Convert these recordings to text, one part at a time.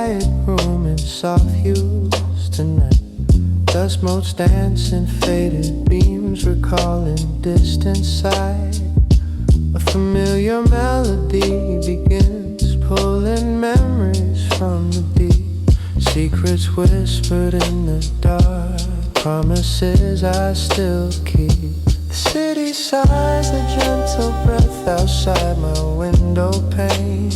quiet room in soft hues tonight. Dust motes dancing, faded beams recalling distant sight. A familiar melody begins pulling memories from the deep. Secrets whispered in the dark, promises I still keep. The city sighs, a gentle breath outside my window pane.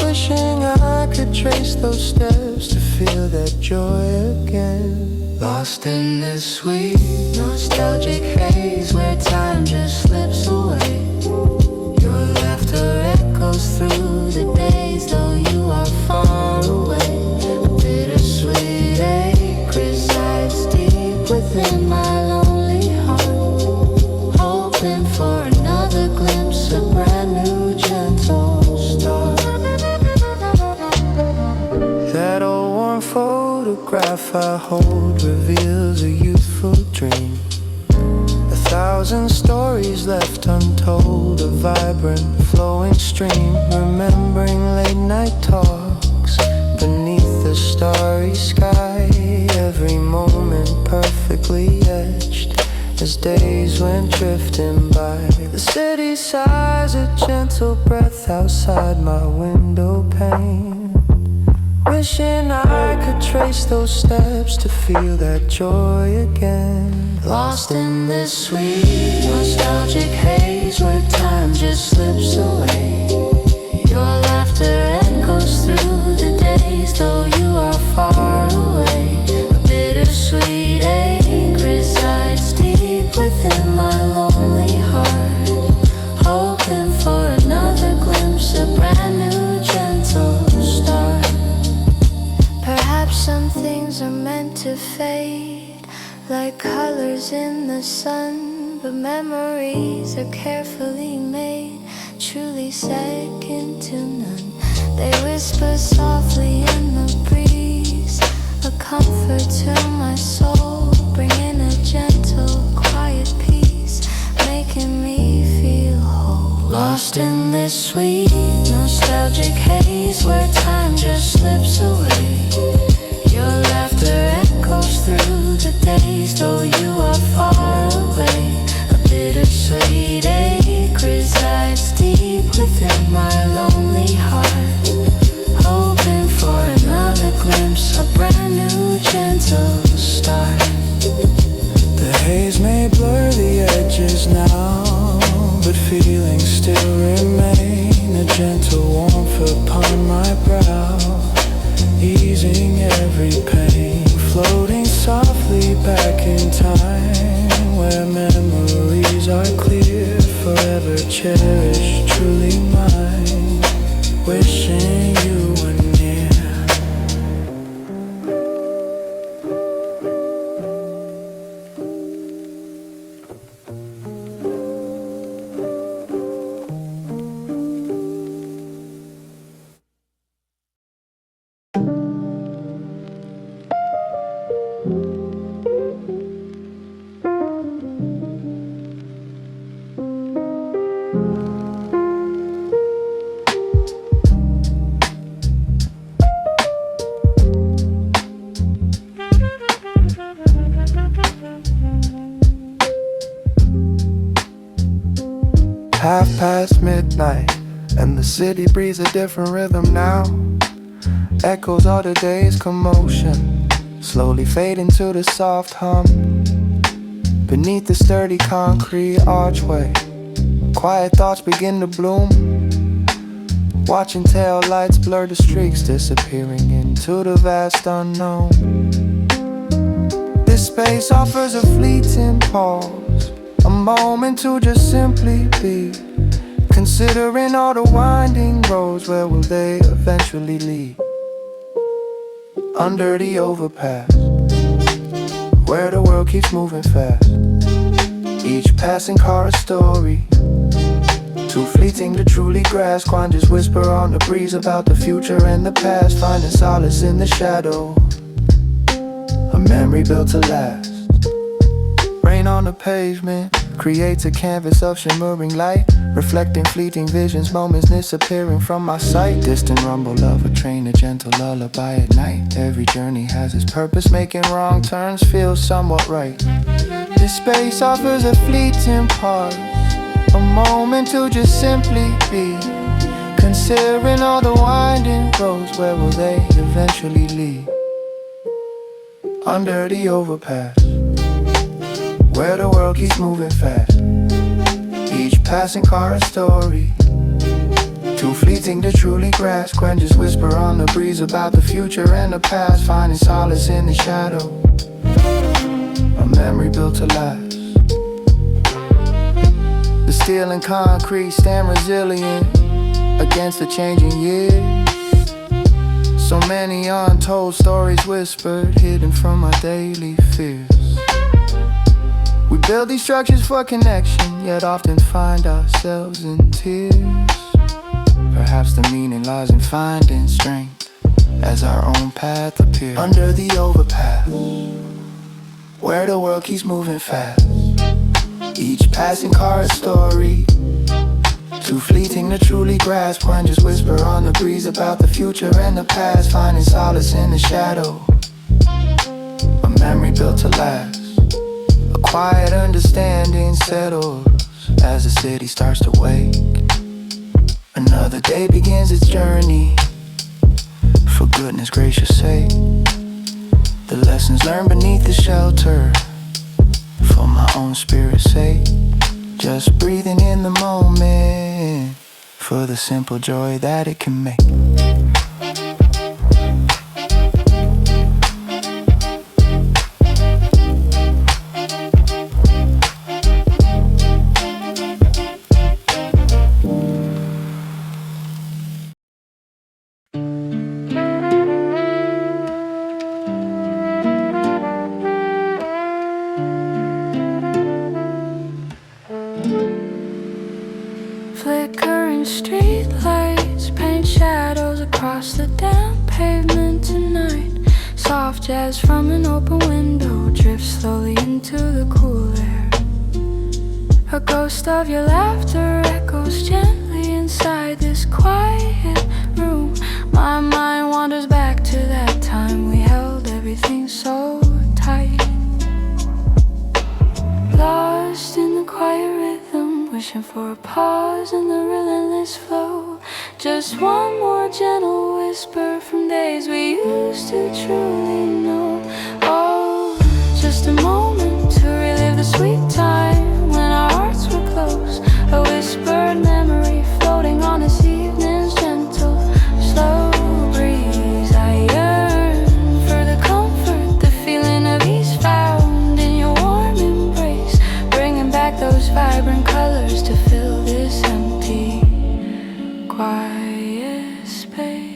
Wishing I could trace those steps to feel that joy again. Lost in this sweet nostalgic haze where time just slips away. Your laughter echoes through the days though you are far away. A bittersweet ache resides deep within my lonely heart, hoping for another glimpse, a brand new gentle start. That old worn photograph I hold reveals a youthful dream. 1,000 stories left untold, a vibrant flowing stream. Remembering late night talks beneath the starry sky. Every moment perfectly etched as days went drifting by. The city sighs, a gentle breath outside my window pane. Wishing I could trace those steps to feel that joy again. Lost in this sweet nostalgic haze where time just slips away. Your laughter echoes through the days though you are far away. A bittersweet ache resides deep within my lonely heart, hoping for another glimpse, a brand new gentle start. Perhaps some things are meant to fade, like colors in the sun, but memories are carefully made, truly second to none. They whisper softly in the breeze, a comfort to my soul, bringing a gentle, quiet peace, making me feel whole. Lost in this sweet, nostalgic haze where time just slips away. Your laughter echoes through the days though you are far away. A bittersweet ache resides deep within my lonely heart, hoping for another glimpse, a brand new gentle start. The haze may blur the edges now, but feelings still remain. A gentle warmth upon my brow, easing every pain, floating softly back in time, where memories are clear, forever cherished, truly mine, wishing you were near. Half past midnight, and the city breathes a different rhythm now. Echoes of the day's commotion slowly fade into the soft hum. Beneath the sturdy concrete archway, quiet thoughts begin to bloom. Watching tail lights blur the streaks, disappearing into the vast unknown. This space offers a fleeting pause, a moment to just simply be, considering all the winding roads, where will they eventually lead? Under the overpass, where the world keeps moving fast, each passing car a story, too fleeting to truly grasp. One just whisper on the breeze about the future and the past, finding solace in the shadow, a memory built to last. Rain on the pavement, creates a canvas of shimmering light, reflecting fleeting visions, moments disappearing from my sight. Distant rumble of a train, a gentle lullaby at night. Every journey has its purpose, making wrong turns feel somewhat right. This space offers a fleeting pause, a moment to just simply be, considering all the winding roads. Where will they eventually lead? Under the overpass, where the world keeps moving fast. Each passing car a story, too fleeting to truly grasp. Quenches whisper on the breeze about the future and the past, finding solace in the shadow, a memory built to last. The steel and concrete stand resilient against the changing years. So many untold stories whispered, hidden from our daily fears. We build these structures for connection, yet often find ourselves in tears. Perhaps the meaning lies in finding strength as our own path appears. Under the overpass, where the world keeps moving fast. Each passing car a story, too fleeting to truly grasp. One just whisper on the breeze about the future and the past, finding solace in the shadow, a memory built to last. A quiet understanding settles as the city starts to wake. Another day begins its journey, for goodness gracious sake. The lessons learned beneath the shelter, for my own spirit's sake. Just breathing in the moment, for the simple joy that it can make. Flickering streetlights paint shadows across the damp pavement tonight. Soft jazz from an open window drifts slowly into the cool air. A ghost of your laughter echoes gently inside this quiet room. My mind wanders back to that time we held everything so tight. Lost in the quiet rhythm, wishing for a pause in the relentless flow. Just one more gentle whisper from days we used to truly know. Oh, just a moment to relive the sweet time when our hearts were close. A whispered memory floating on this evening's gentle, slow breeze. I yearn for the comfort, the feeling of ease found in your warm embrace, bringing back those vibrant colors to fill this empty, quiet space.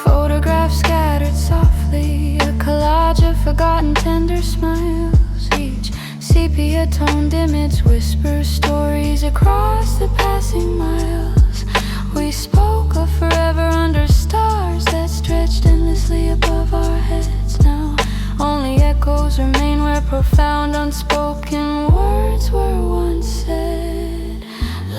Photographs scattered softly, a collage of forgotten tender smiles. Each sepia-toned image whispers stories across the passing miles. We spoke of forever under stars that stretched endlessly above our heads. Now only echoes remain where profound unspoken words were once said.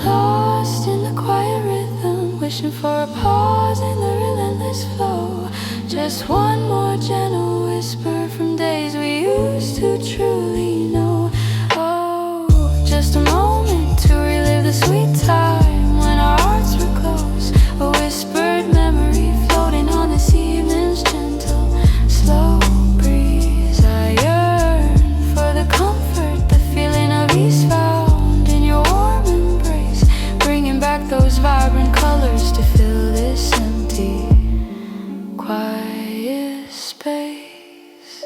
Lost in the quiet rhythm, wishing for a pause in the relentless flow. Just one more gentle whisper from days we used to truly know. Oh, just a moment to relive the sweet time when our hearts were close. A whispered memory floating on this evening's gentle, slow breeze. I yearn for the comfort, the feeling of ease found in your warm embrace, bringing back those vibrant colors to fill this empty, quiet space.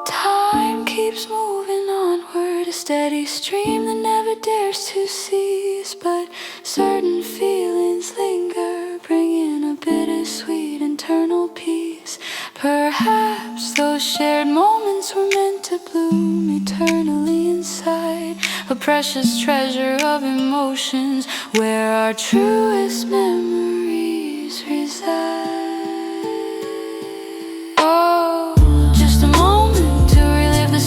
Time keeps moving onward, a steady stream that never dares to cease. But certain feelings linger, bringing a bittersweet internal peace. Perhaps those shared moments were meant to bloom eternally inside, a precious treasure of emotions where our truest memories reside. Oh, just a moment to relive the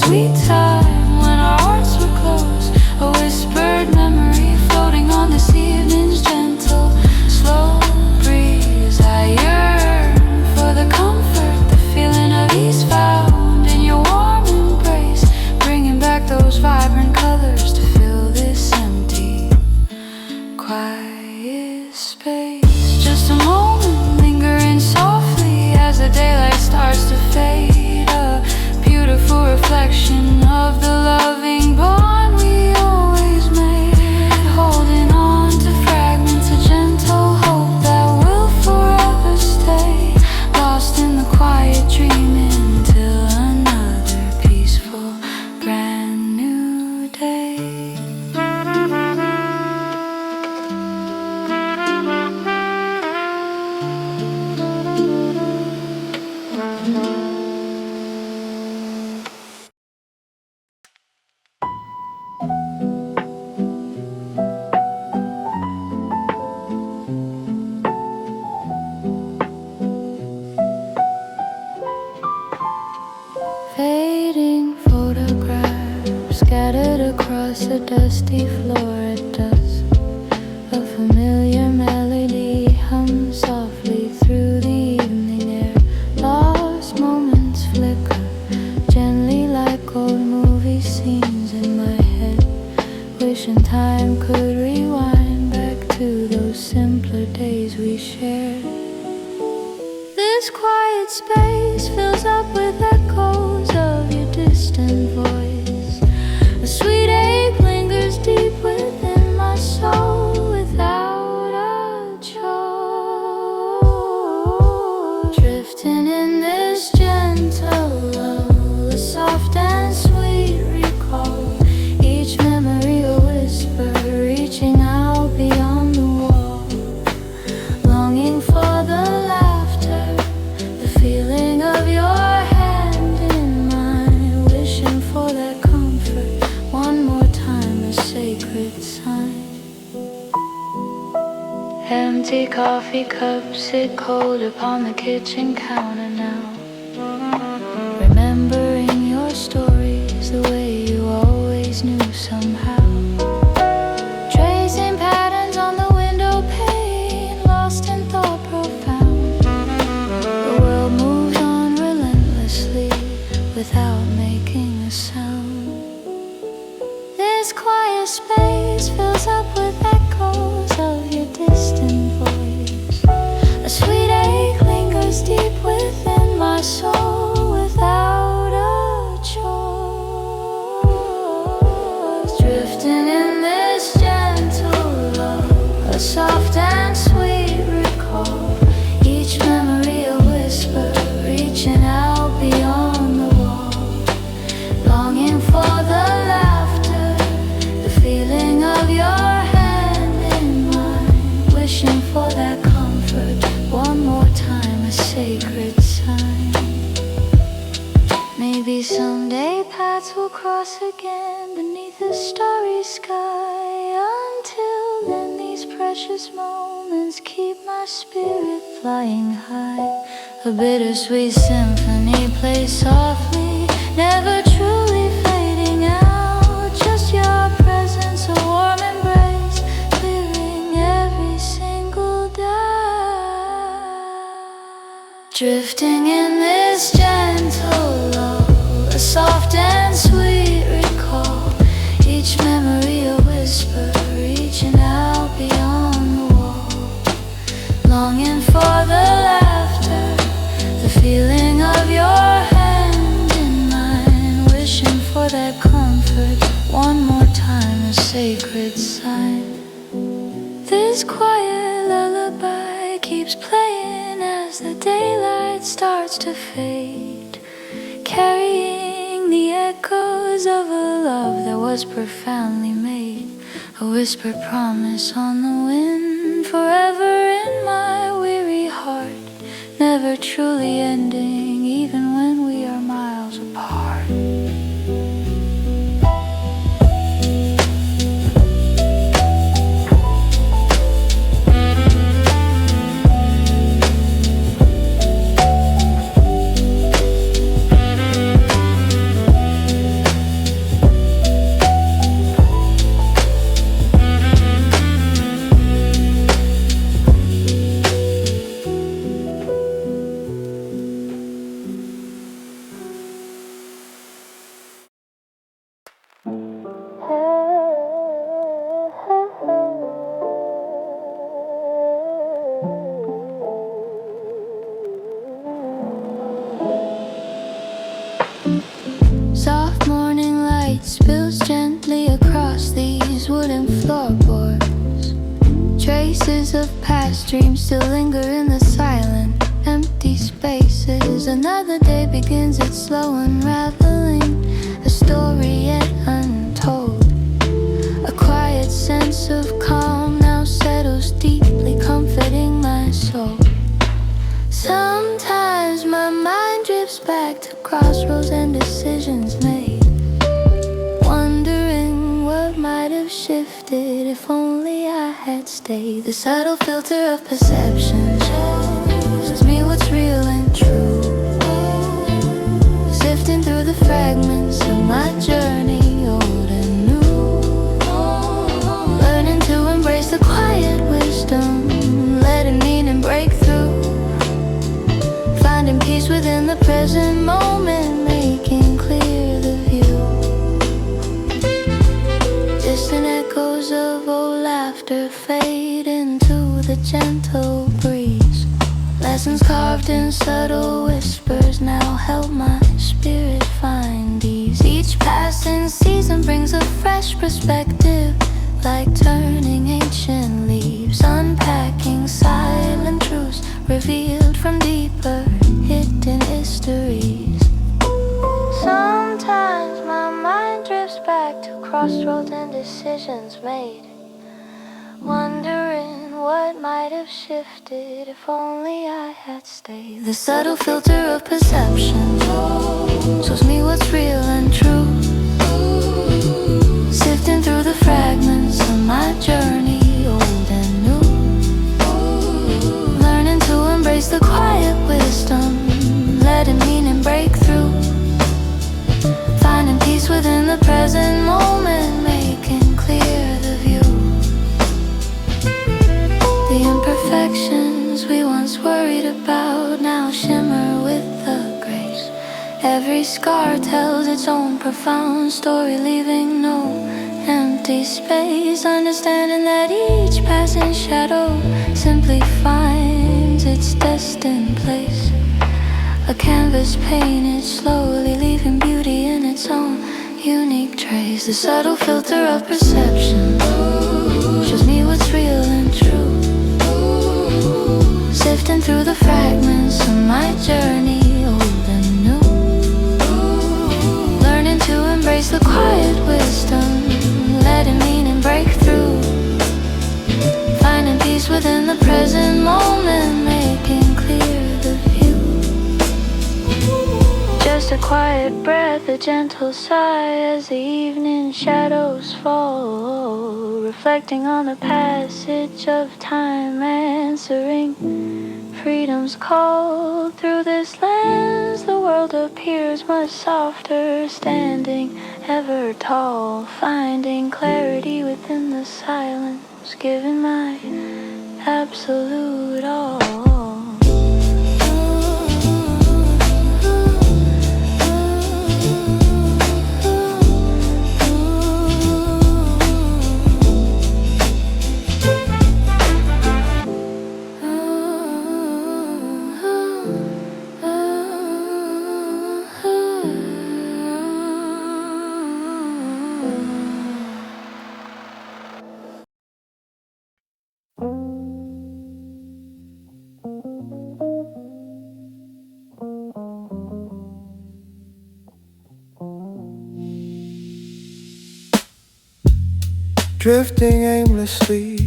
space. Just a moment lingering softly as the daylight starts to fade. A beautiful reflection of the loving bond we always made. Holding on to fragments of gentle hope that will forever stay. Lost in the quiet dreaming until another peaceful brand new day. Fading photographs scattered across the dusty floor at dusk. A familiar melody hums softly through the evening air. Lost moments flicker gently like old movie scenes in my head. Wishing time could rewind back to those simpler days we shared. This quiet space fills up with echoes of your distant voice. A sweet ache lingers deep within my soul without a choice. Drifting in this gentle lull, a soft and sweet recall. Each memory a whisper reaching out beyond the wall. Longing for the laughter, the feeling of your hand in mine. Wishing for that comfort one more time, a sacred sign. Empty coffee cups sit cold upon the kitchen counter now. Remembering your stories the way you always knew somehow. Tracing patterns on the window pane, lost in thought profound. The world moves on relentlessly without making a sound. This quiet space fills up with echoes of your distant voice. A sweet ache lingers deep within my soul without a choice. Drifting in this gentle love, a soft and sweet recall. Each memory a whisper reaching out beyond the wall. Longing for the laughter, the feeling of your hand in mine. Wishing for that comfort one more time, a sacred sign. Maybe someday paths will cross again beneath a starry sky. Until then, these precious moments keep my spirit flying high. A bittersweet symphony plays softly, never truly fading out. Just your presence, a warm embrace, clearing every single doubt. Drifting in this gentle lull, a soft and sweet recall. Each memory a whisper reaching out beyond the wall. Longing for the laughter, the feeling of your hand in mine. Wishing for that comfort one more time, a sacred sign. This quiet lullaby keeps playing as the daylight starts to fade, carrying the echoes of a love that was profoundly made. A whispered promise on the wind, forever in my weary heart, never truly ending, even when we are miles apart. Memories of past dreams still linger in the silent, empty spaces. Another day begins its slow unraveling, a story yet untold. A quiet sense of calm now settles deeply, comforting my soul. Sometimes my mind drifts back to crossroads and decisions made, wondering what might have shifted if only I had stayed. The subtle filter of perception shows me what's real and true, sifting through the fragments of my journey, old and new, learning to embrace the quiet wisdom, letting meaning break through, finding peace within the present moment, making clear the view. Distant echoes of old laughter fade into the gentle breeze. Lessons carved in subtle whispers now help my spirit find ease. Each passing season brings a fresh perspective, like turning ancient leaves, unpacking silent truths revealed from deeper hidden histories. Sometimes my mind drifts back to crossroads and decisions made, wondering what might have shifted if only I had stayed. The subtle filter of perception shows me what's real and true, sifting through the fragments of my journey, old and new, learning to embrace the quiet wisdom, letting meaning break through, finding peace within the present moment, making clear the view. The imperfections we once worried about now shimmer with the grace. Every scar tells its own profound story, leaving no empty space, understanding that each passing shadow simply finds its destined place. A canvas painted slowly, leaving beauty in its own unique trace. The subtle filter of perception shows me what's real and true, sifting through the fragments of my journey, old and new, learning to embrace the quiet wisdom, letting meaning break through, finding peace within the present moment, making clear the view. Just a quiet breath, a gentle sigh as the evening shadows fall, reflecting on the passage of time, answering freedom's call. Through this lens the world appears much softer, standing ever tall, finding clarity within the silence, giving my absolute all. Drifting aimlessly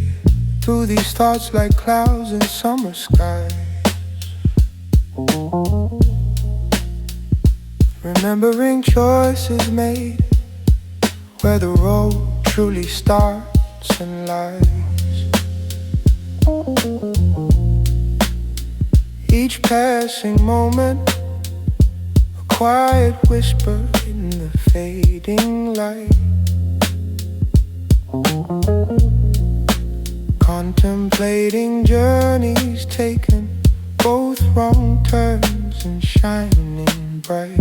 through these thoughts like clouds in summer skies, remembering choices made where the road truly starts and lies. Each passing moment, a quiet whisper in the fading light, contemplating journeys taken, both wrong turns and shining bright.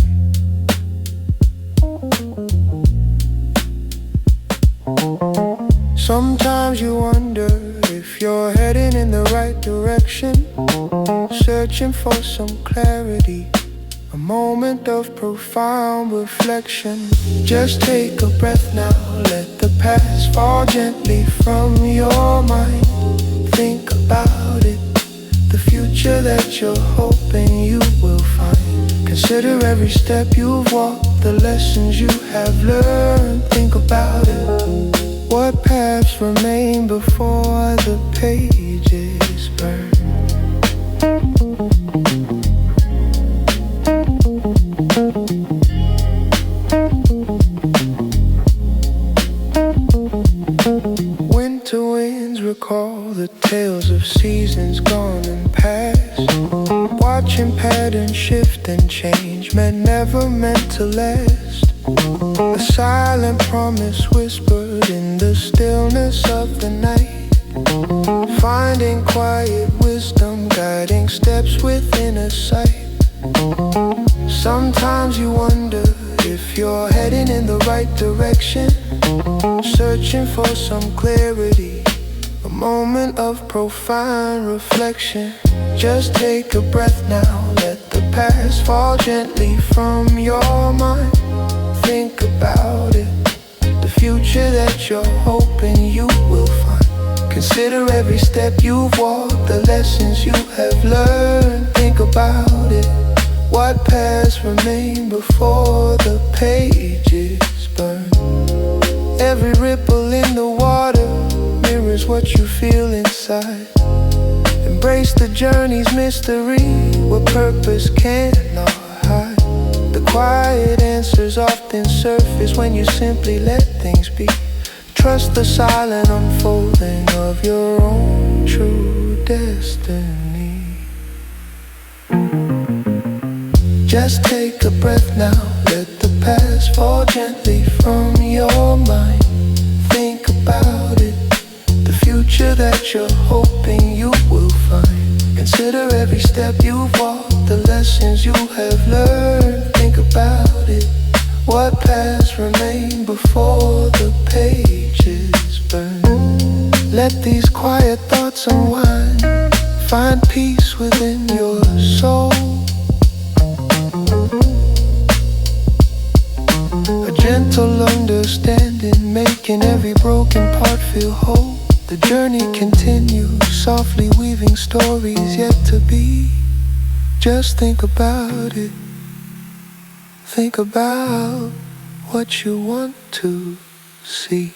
Sometimes you wonder if you're heading in the right direction, searching for some clarity, a moment of profound reflection. Just take a breath now, let the past fall gently from your mind. Think about it, the future that you're hoping you will find. Consider every step you've walked, the lessons you have learned. Think about it. What paths remain before the pages burn? Winter winds recall the tales of seasons gone and past. Watching patterns shift and change never meant to last. A silent promise whispered in the stillness of the night. Finding quiet wisdom guiding steps within a sight. Sometimes you wonder if you're heading in the right direction, searching for some clarity, a moment of profound reflection. Just take a breath now, let the past fall gently from your mind. Think about it, the future that you're hoping you will find. Consider every step you've walked, the lessons you have learned. Think about it, what paths remain before the pages burn. Every ripple in the water mirrors what you feel inside. Embrace the journey's mystery, where purpose cannot hide. The quiet answers often surface when you simply let things be. Trust the silent unfolding of your own true destiny. Just take a breath now, let the past fall gently from your mind. Think about it, the future that you're hoping you will find. Consider every step you've walked, the lessons you have learned. Think about it, what paths remain before the pages burn. Let these quiet thoughts unwind, find peace within your soul. A gentle understanding, making every broken part feel whole. The journey continues, softly weaving stories yet to be. Just think about it. Think about what you want to see.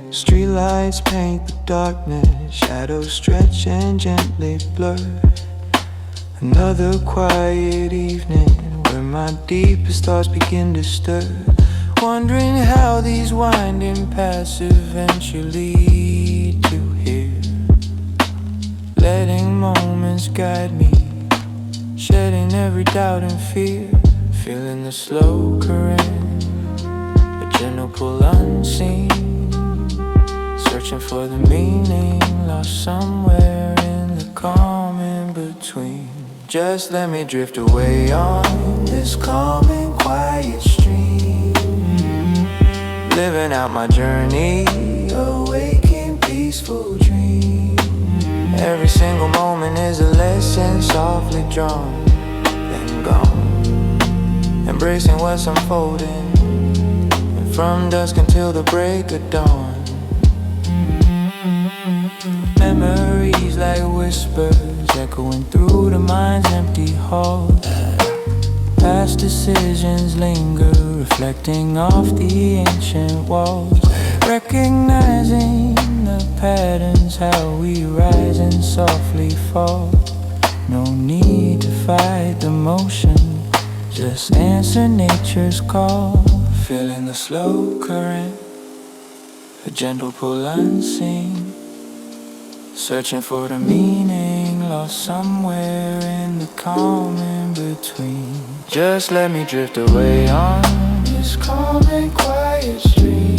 Streetlights paint the darkness, shadows stretch and gently blur. Another quiet evening where my deepest thoughts begin to stir. Wondering how these winding paths eventually lead to here. Letting moments guide me, shedding every doubt and fear. Feeling the slow current, a gentle pull unseen. Searching for the meaning, lost somewhere in the calm in between. Just let me drift away on this calm and quiet stream. Living out my journey, awake in peaceful dream. Every single moment is a lesson softly drawn, then gone. Embracing what's unfolding, and from dusk until the break of dawn. Memories like whispers echoing through the mind's empty halls. Past decisions linger, reflecting off the ancient walls. Recognizing the patterns, how we rise and softly fall. No need to fight the motion, just answer nature's call. Feeling the slow current, a gentle pull unseen. Searching for the meaning, lost somewhere in the calm in between. Just let me drift away on this calm and quiet stream.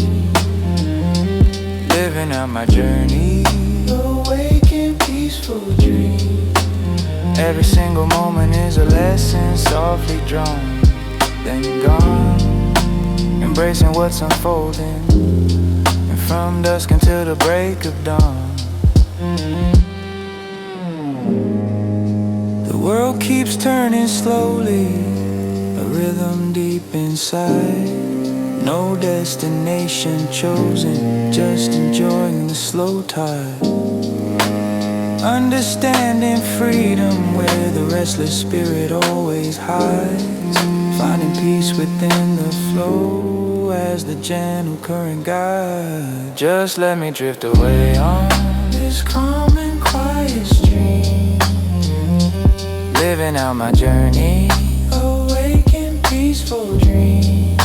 Living out my journey, awake in peaceful dream. Every single moment is a lesson, softly drawn, then gone. Embracing what's unfolding, and from dusk until the break of dawn. The world keeps turning slowly, a rhythm deep inside. No destination chosen, just enjoying the slow tide. Understanding freedom where the restless spirit always hides. Finding peace within the flow as the gentle current guides. Just let me drift away on this calm and quiet stream. Living out my journey, awake in peaceful dream.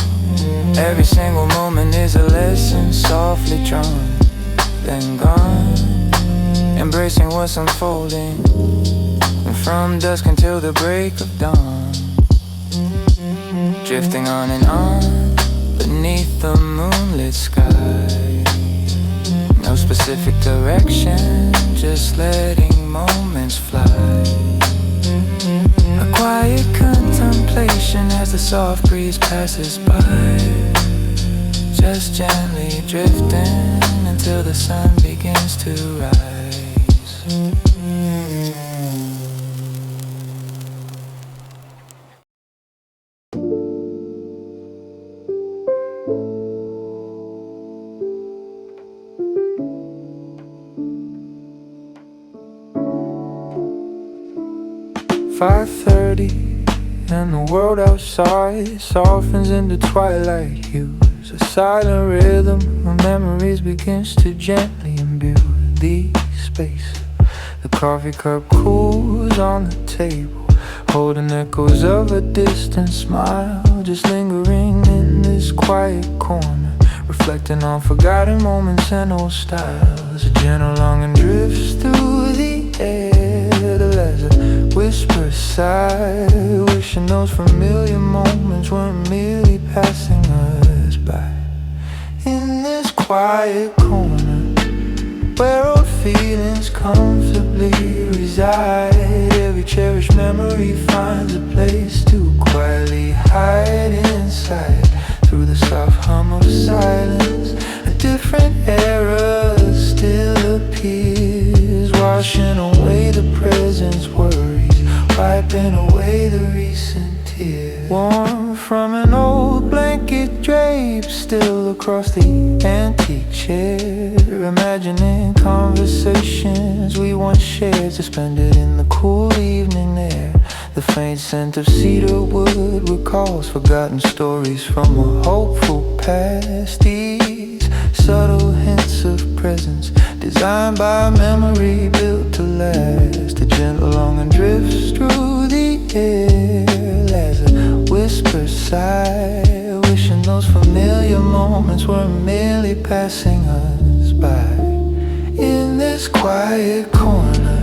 Every single moment is a lesson, softly drawn, then gone. Embracing what's unfolding, and from dusk until the break of dawn. Drifting on and on, beneath the moonlit sky. No specific direction, just letting moments fly. A quiet contemplation as the soft breeze passes by. Just gently drifting until the sun begins to rise. 5:30 and the world outside softens into twilight hues. A silent rhythm of memories begins to gently imbue the space. The coffee cup cools on the table, holding echoes of a distant smile. Just lingering in this quiet corner, reflecting on forgotten moments and old styles. A gentle longing drifts through the air, as a whisper sigh, wishing those familiar moments weren't merely passing us by. In this quiet corner, where old feelings comfortably reside, every cherished memory finds a place to quietly hide inside. Through the soft hum of silence, a different era still appears, washing away the present's worries, wiping away the recent tears. Warm from an old blanket draped still across the antique chair, imagining conversations we once shared, suspended in the cool evening air. The faint scent of cedar wood recalls forgotten stories from a hopeful past. These subtle hints of presence, designed by memory, built to last. A gentle longing drifts through the air as a whisper sigh, wishing those familiar moments weren't merely passing us by. In this quiet corner,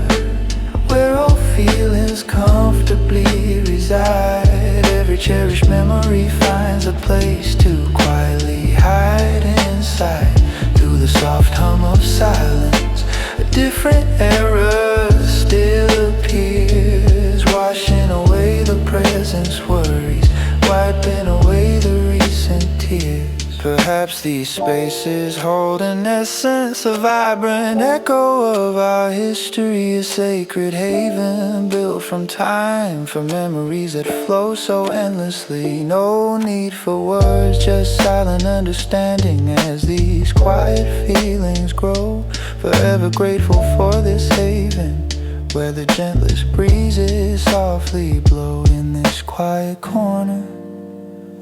where all feelings comfortably reside, every cherished memory finds a place to quietly hide inside. Through the soft hum of silence, a different era still appears, washing away the present's worries, wiping away the recent tears. Perhaps these spaces hold an essence, a vibrant echo of our history, a sacred haven built from time, for memories that flow so endlessly. No need for words, just silent understanding as these quiet feelings grow. Forever grateful for this haven, where the gentlest breezes softly blow. In this quiet corner,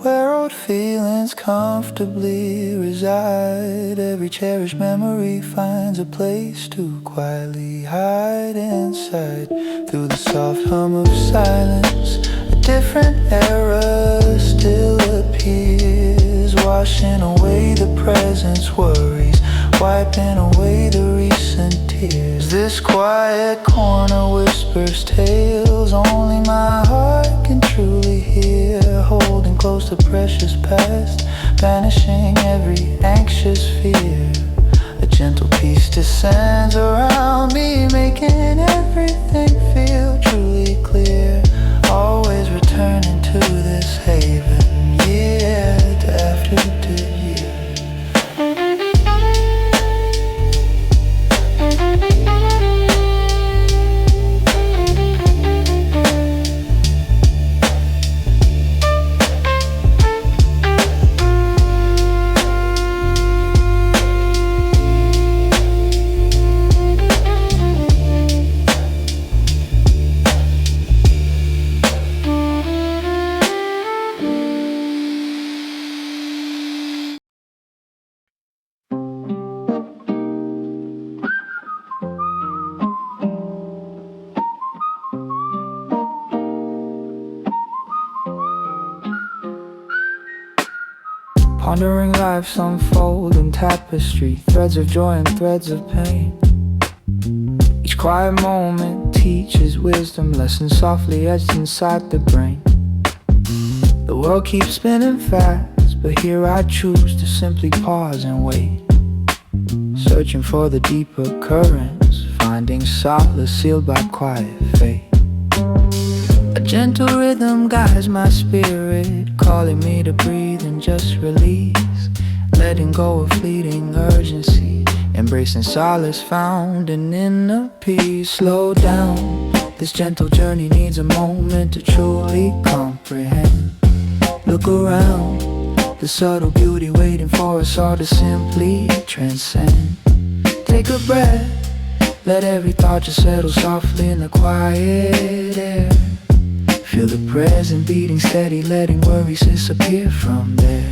where old feelings comfortably reside. Every cherished memory finds a place to quietly hide inside. Through the soft hum of silence, a different era still appears, washing away the present's worries, wiping away the recent tears. This quiet corner whispers tales only my heart can truly hear, holding close the precious past, banishing every anxious fear. A gentle peace descends around me, making everything feel truly clear. Always returning to this haven, year after year. Pondering life's unfolding tapestry, threads of joy and threads of pain. Each quiet moment teaches wisdom, lessons softly etched inside the brain. The world keeps spinning fast, but here I choose to simply pause and wait, searching for the deeper currents, finding solace sealed by quiet faith. A gentle rhythm guides my spirit, calling me to breathe and just release, letting go of fleeting urgency, embracing solace found in inner peace. Slow down, this gentle journey needs a moment to truly comprehend. Look around, the subtle beauty waiting for us all to simply transcend. Take a breath, let every thought just settle softly in the quiet air. Feel the present beating steady, letting worries disappear from there.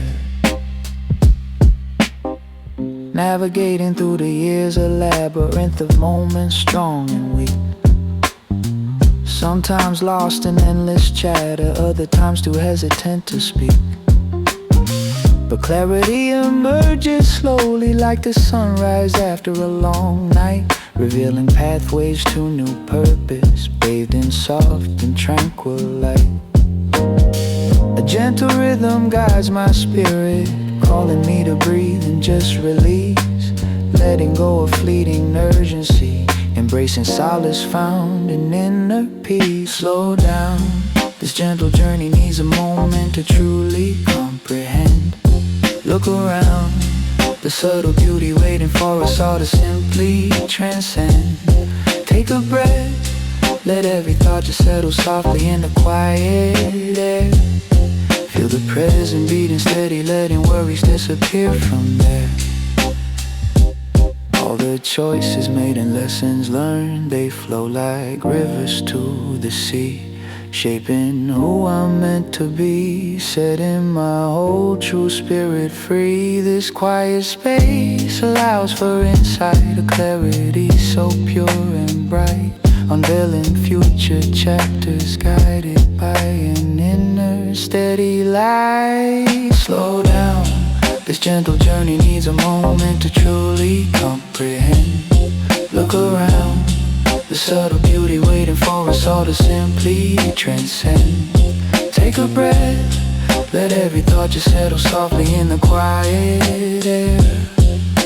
Navigating through the years, a labyrinth of moments strong and weak. Sometimes lost in endless chatter, other times too hesitant to speak. But clarity emerges slowly like the sunrise after a long night, revealing pathways to new purpose, bathed in soft and tranquil light. A gentle rhythm guides my spirit, calling me to breathe and just release, letting go of fleeting urgency, embracing solace found in inner peace. Slow down, this gentle journey needs a moment to truly comprehend. Look around, the subtle beauty waiting for us all to simply transcend. Take a breath, let every thought just settle softly in the quiet air. Feel the present beating steady, letting worries disappear from there. All the choices made and lessons learned, they flow like rivers to the sea, shaping who I'm meant to be, setting my whole true spirit free. This quiet space allows for insight, a clarity so pure and bright, unveiling future chapters guided by an inner steady light. Slow down, this gentle journey needs a moment to truly comprehend. Look around, the subtle beauty waiting for us all to simply transcend. Take a breath, let every thought just settle softly in the quiet air.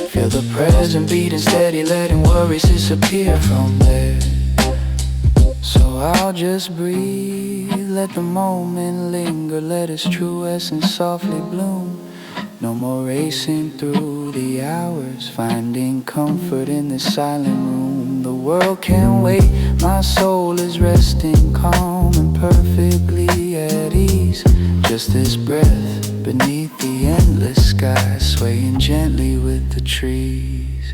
Feel the present beating steady, letting worries disappear from there. So I'll just breathe, let the moment linger, let its true essence softly bloom. No more racing through the hours, finding comfort in this silent room. The world can't wait, my soul is resting calm and perfectly at ease. Just this breath beneath the endless sky, swaying gently with the trees.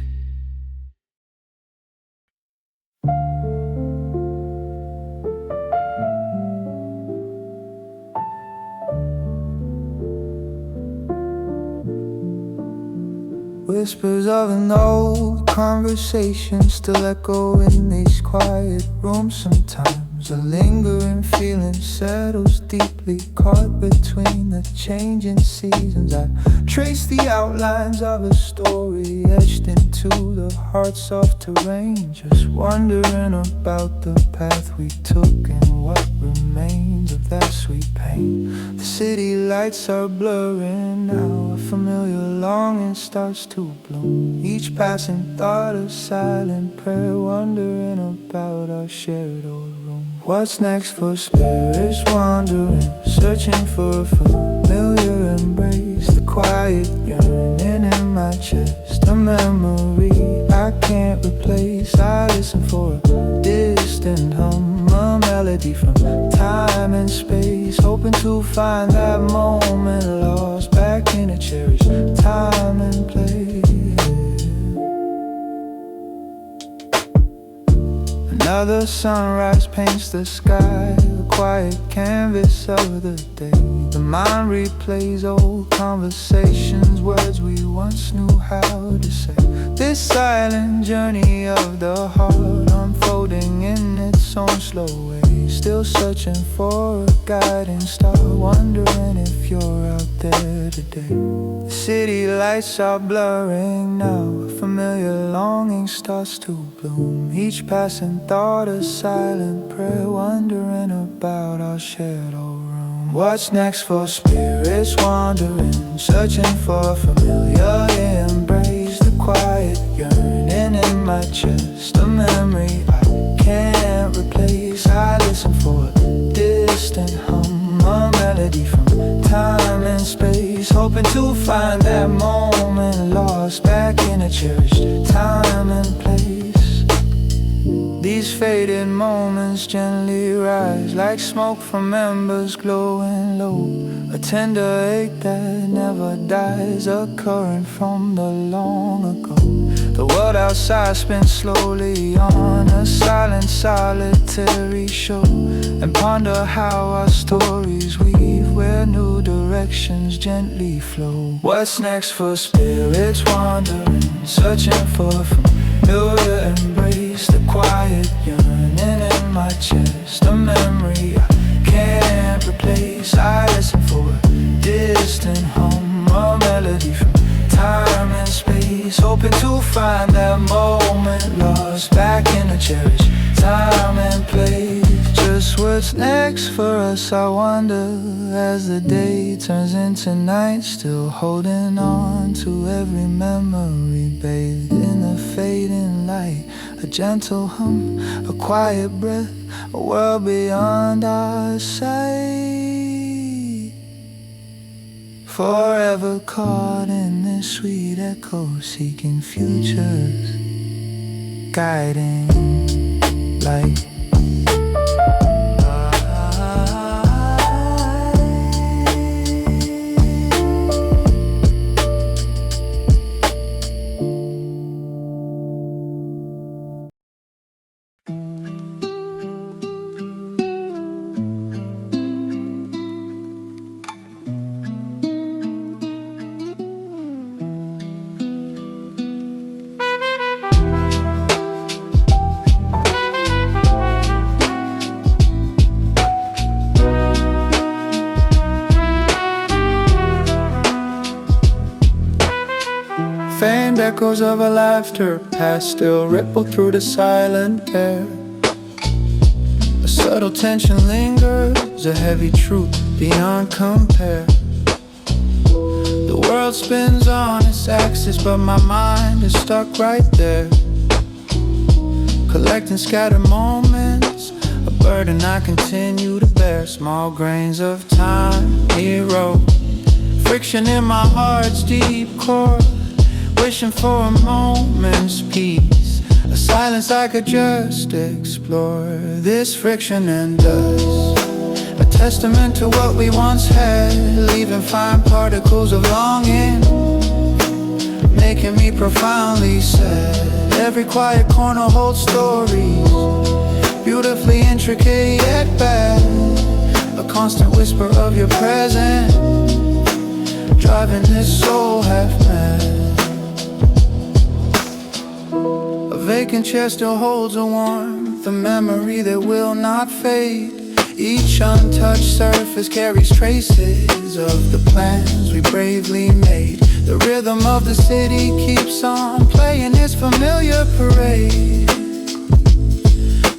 whispers of an old conversation still echo in these quiet rooms sometimes. A lingering feeling settles deeply, caught between the changing seasons. I trace the outlines of a story etched into the heart's soft terrain, just wondering about the path we took and what remains of that sweet pain. The city lights are blurring now, a familiar longing starts to bloom. Each passing thought a silent prayer, wondering about our shared old room. What's next for spirits wandering, searching for a familiar embrace? The quiet yearning in my chest, a memory I can't replace. I listen for a distant hum, a melody from time and space, hoping to find that moment lost back in a cherished time and place. Another sunrise paints the sky, a quiet canvas of the day. The mind replays old conversations, words we once knew how to say. This silent journey of the heart, unfolding in its own slow way. Still searching for a guiding star, wondering if you're out there today. The city lights are blurring now, a familiar longing starts to bloom. Each passing thought a silent prayer, wondering about our shared old room. What's next for spirits wandering, searching for a familiar embrace? The quiet yearning in my chest, a memory I can't replace. I listen for a distant hum, a melody from time and space, hoping to find that moment lost back in a cherished time and place. These faded moments gently rise like smoke from embers glowing low, a tender ache that never dies, a current from the long ago. The world outside spins slowly on, a silent solitary show, and ponder how our stories weave where new directions gently flow. What's next for spirits wandering, searching for a familiar embrace? The quiet yearning in my chest, a memory I can't replace. I listen for a distant hum, a melody from time and space, hoping to find that moment lost back in a cherished time and place. Just what's next for us, I wonder, as the day turns into night, still holding on to every memory bathed in the fading light. A gentle hum, a quiet breath, a world beyond our sight. Forever caught in this sweet echo, seeking futures, guiding light. Faint echoes of our laughter past still ripple through the silent air. A subtle tension lingers, a heavy truth beyond compare. The world spins on its axis, but my mind is stuck right there, collecting scattered moments, a burden I continue to bear. Small grains of time erode, friction in my heart's deep core, wishing for a moment's peace, a silence I could just explore. This friction and dust, a testament to what we once had, leaving fine particles of longing, making me profoundly sad. Every quiet corner holds stories, beautifully intricate yet bad, a constant whisper of your presence, driving this soul half mad. vacant chair still holds a warmth, a memory that will not fade. Each untouched surface carries traces of the plans we bravely made. The rhythm of the city keeps on playing its familiar parade.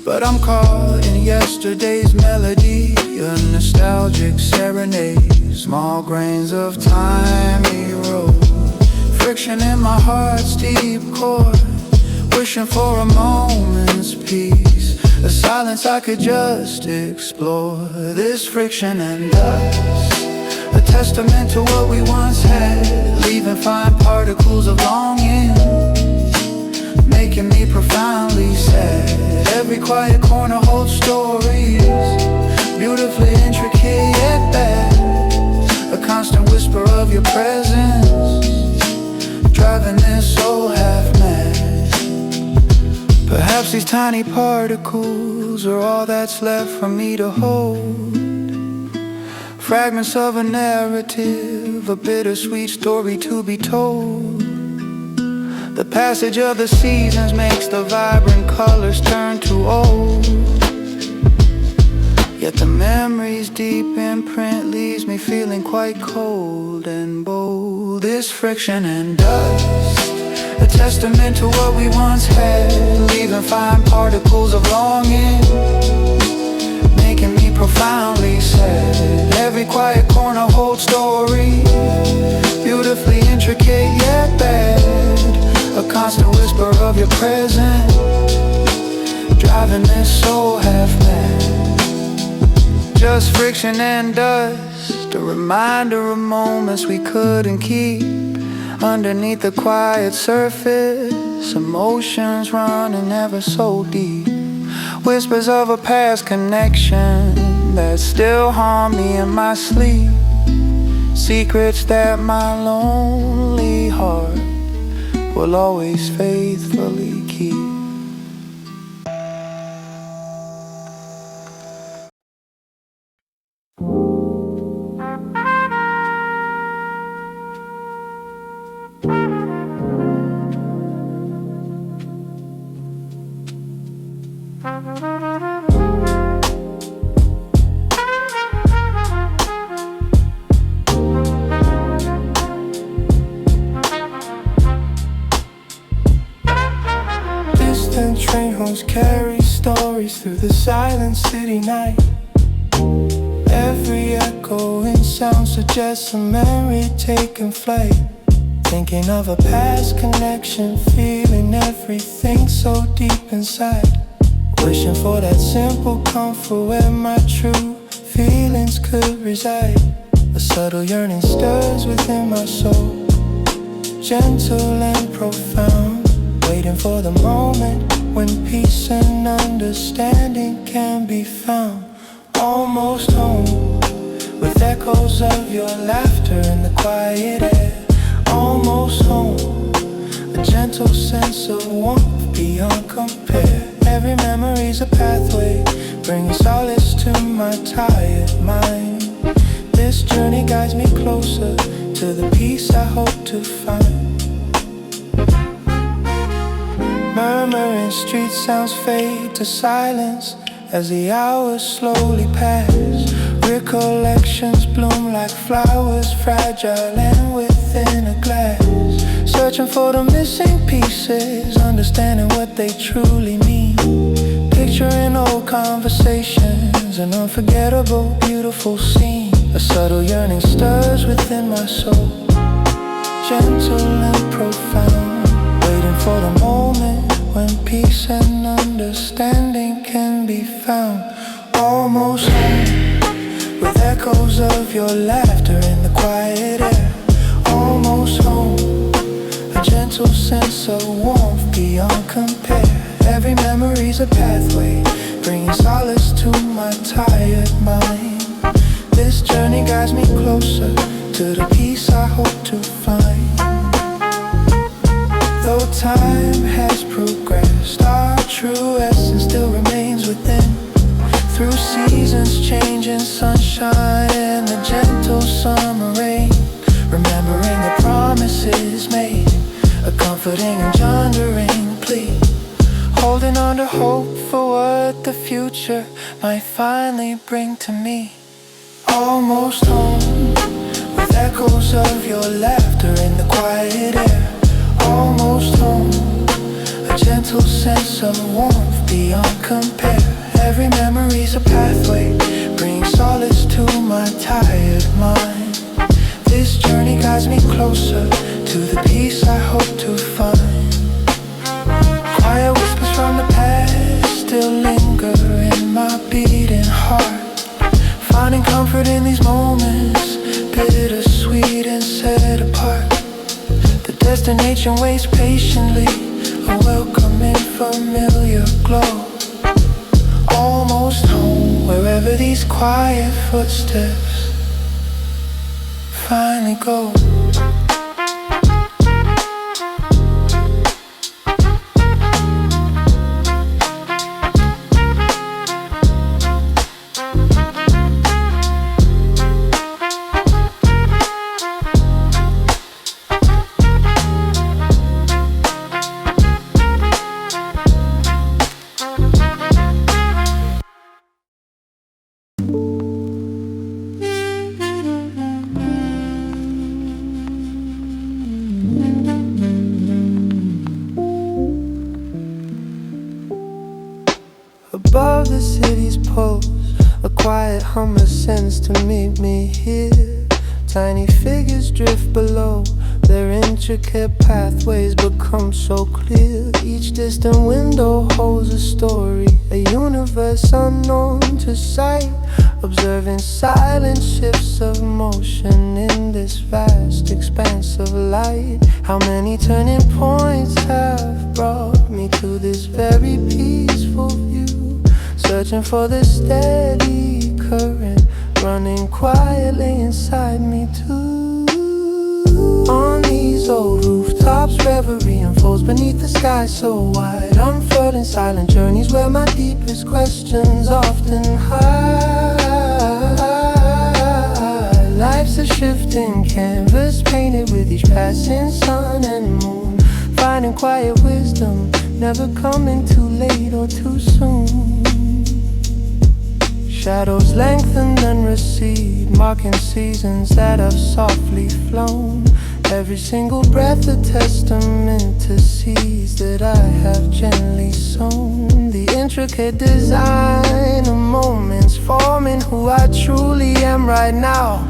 But I'm caught in yesterday's melody, a nostalgic serenade. Small grains of time erode, friction in my heart's deep core, wishing for a moment's peace, a silence I could just explore. This friction and dust, a testament to what we once had, leaving fine particles of longing, making me profoundly sad. Every quiet corner holds stories, beautifully intricate yet bad, a constant whisper of your presence, driving this soul half mad. Perhaps these tiny particles are all that's left for me to hold, fragments of a narrative, a bittersweet story to be told. The passage of the seasons makes the vibrant colors turn to old, yet the memory's deep imprint leaves me feeling quite cold and bold. This friction and dust, a testament to what we once had, leaving fine particles of longing, making me profoundly sad. Every quiet corner holds story, beautifully intricate yet bad, a constant whisper of your presence, driving this soul half mad. Just friction and dust, a reminder of moments we couldn't keep. Underneath the quiet surface, emotions running ever so deep, whispers of a past connection that still haunt me in my sleep, secrets that my lonely heart will always faithfully keep. Train horns carry stories through the silent city night. Every echoing sound suggests a memory taking flight. Thinking of a past connection, feeling everything so deep inside, wishing for that simple comfort where my true feelings could reside. A subtle yearning stirs within my soul, gentle and profound, waiting for the moment when peace and understanding can be found. Almost home, with echoes of your laughter in the quiet air. Almost home, a gentle sense of warmth beyond compare. Every memory's a pathway, bringing solace to my tired mind. This journey guides me closer to the peace I hope to find. Murmuring street sounds fade to silence as the hours slowly pass. Recollections bloom like flowers, fragile and within a glass. Searching for the missing pieces, understanding what they truly mean. Picturing old conversations, an unforgettable, beautiful scene. A subtle yearning stirs within my soul, gentle and profound, waiting for the moment when peace and understanding can be found. Almost home, with echoes of your laughter in the quiet air. Almost home, a gentle sense of warmth beyond compare. Every memory's a pathway, bringing solace to my tired mind. This journey guides me closer to the peace I hope to find. Though time has progressed, our true essence still remains within. Through seasons changing, sunshine and the gentle summer rain, remembering the promises made, a comforting, engendering plea. holding on to hope for what the future might finally bring to me. Almost home, with echoes of your laughter in the quiet air. Almost home, a gentle sense of warmth beyond compare. Every memory's a pathway, brings solace to my tired mind. This journey guides me closer to the peace I hope to find. Quiet whispers from the past still linger in my beating heart. Finding comfort in these moments, bittersweet and set apart. The destination waits patiently, a welcoming familiar glow. Almost home, wherever these quiet footsteps finally go. Above the city's pulse, a quiet hum ascends to meet me here. Tiny figures drift below, their intricate pathways become so clear. Each distant window holds a story, a universe unknown to sight. Observing silent shifts of motion in this vast expanse of light. How many turning points have brought me to this very peaceful view? Searching for the steady current running quietly inside me too. On these old rooftops, reverie unfolds beneath the sky so wide. Unfurling silent journeys where my deepest questions often hide. Life's a shifting canvas painted with each passing sun and moon. Finding quiet wisdom, never coming too late or too soon. Shadows lengthen and recede, marking seasons that have softly flown. Every single breath a testament to seeds that I have gently sown. The intricate design of moments forming who I truly am right now.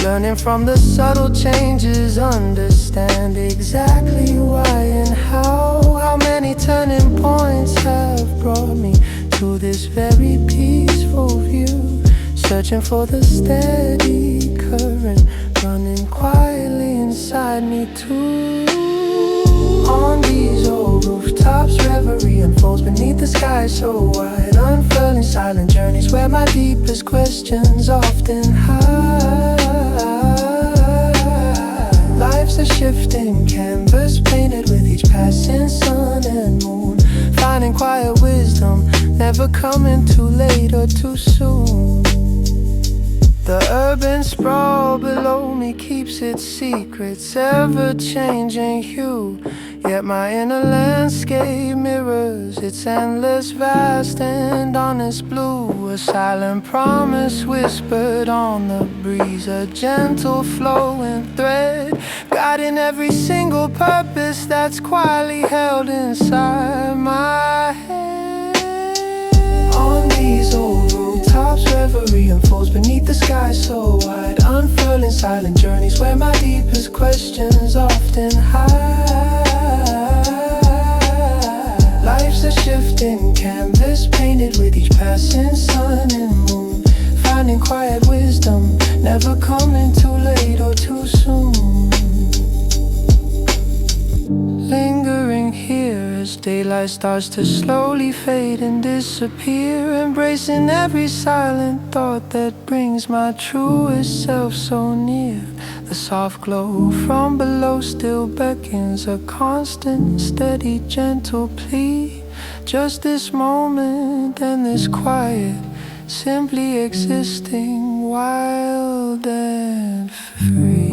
Learning from the subtle changes, understand exactly why and how. How many turning points have brought me to this very peaceful view. Searching for the steady current running quietly inside me too. On these old rooftops, reverie unfolds beneath the sky so wide. Unfurling silent journeys where my deepest questions often hide. Life's a shifting canvas painted with each passing sun and moon. Finding quiet wisdom, never coming too late or too soon. The urban sprawl below me keeps its secrets ever-changing hue. Yet my inner landscape mirrors its endless vast and honest blue. A silent promise whispered on the breeze, a gentle flowing thread, guiding every single purpose that's quietly held inside my head. On these old rooftops, reverie unfolds beneath the sky so wide. Unfurling silent journeys where my deepest questions often hide. Life's a shifting canvas painted with each passing sun and moon. Finding quiet wisdom, never coming too late or too soon. Lingering here as daylight starts to slowly fade and disappear. Embracing every silent thought that brings my truest self so near. The soft glow from below still beckons, a constant, steady, gentle plea. Just this moment and this quiet, simply existing wild and free.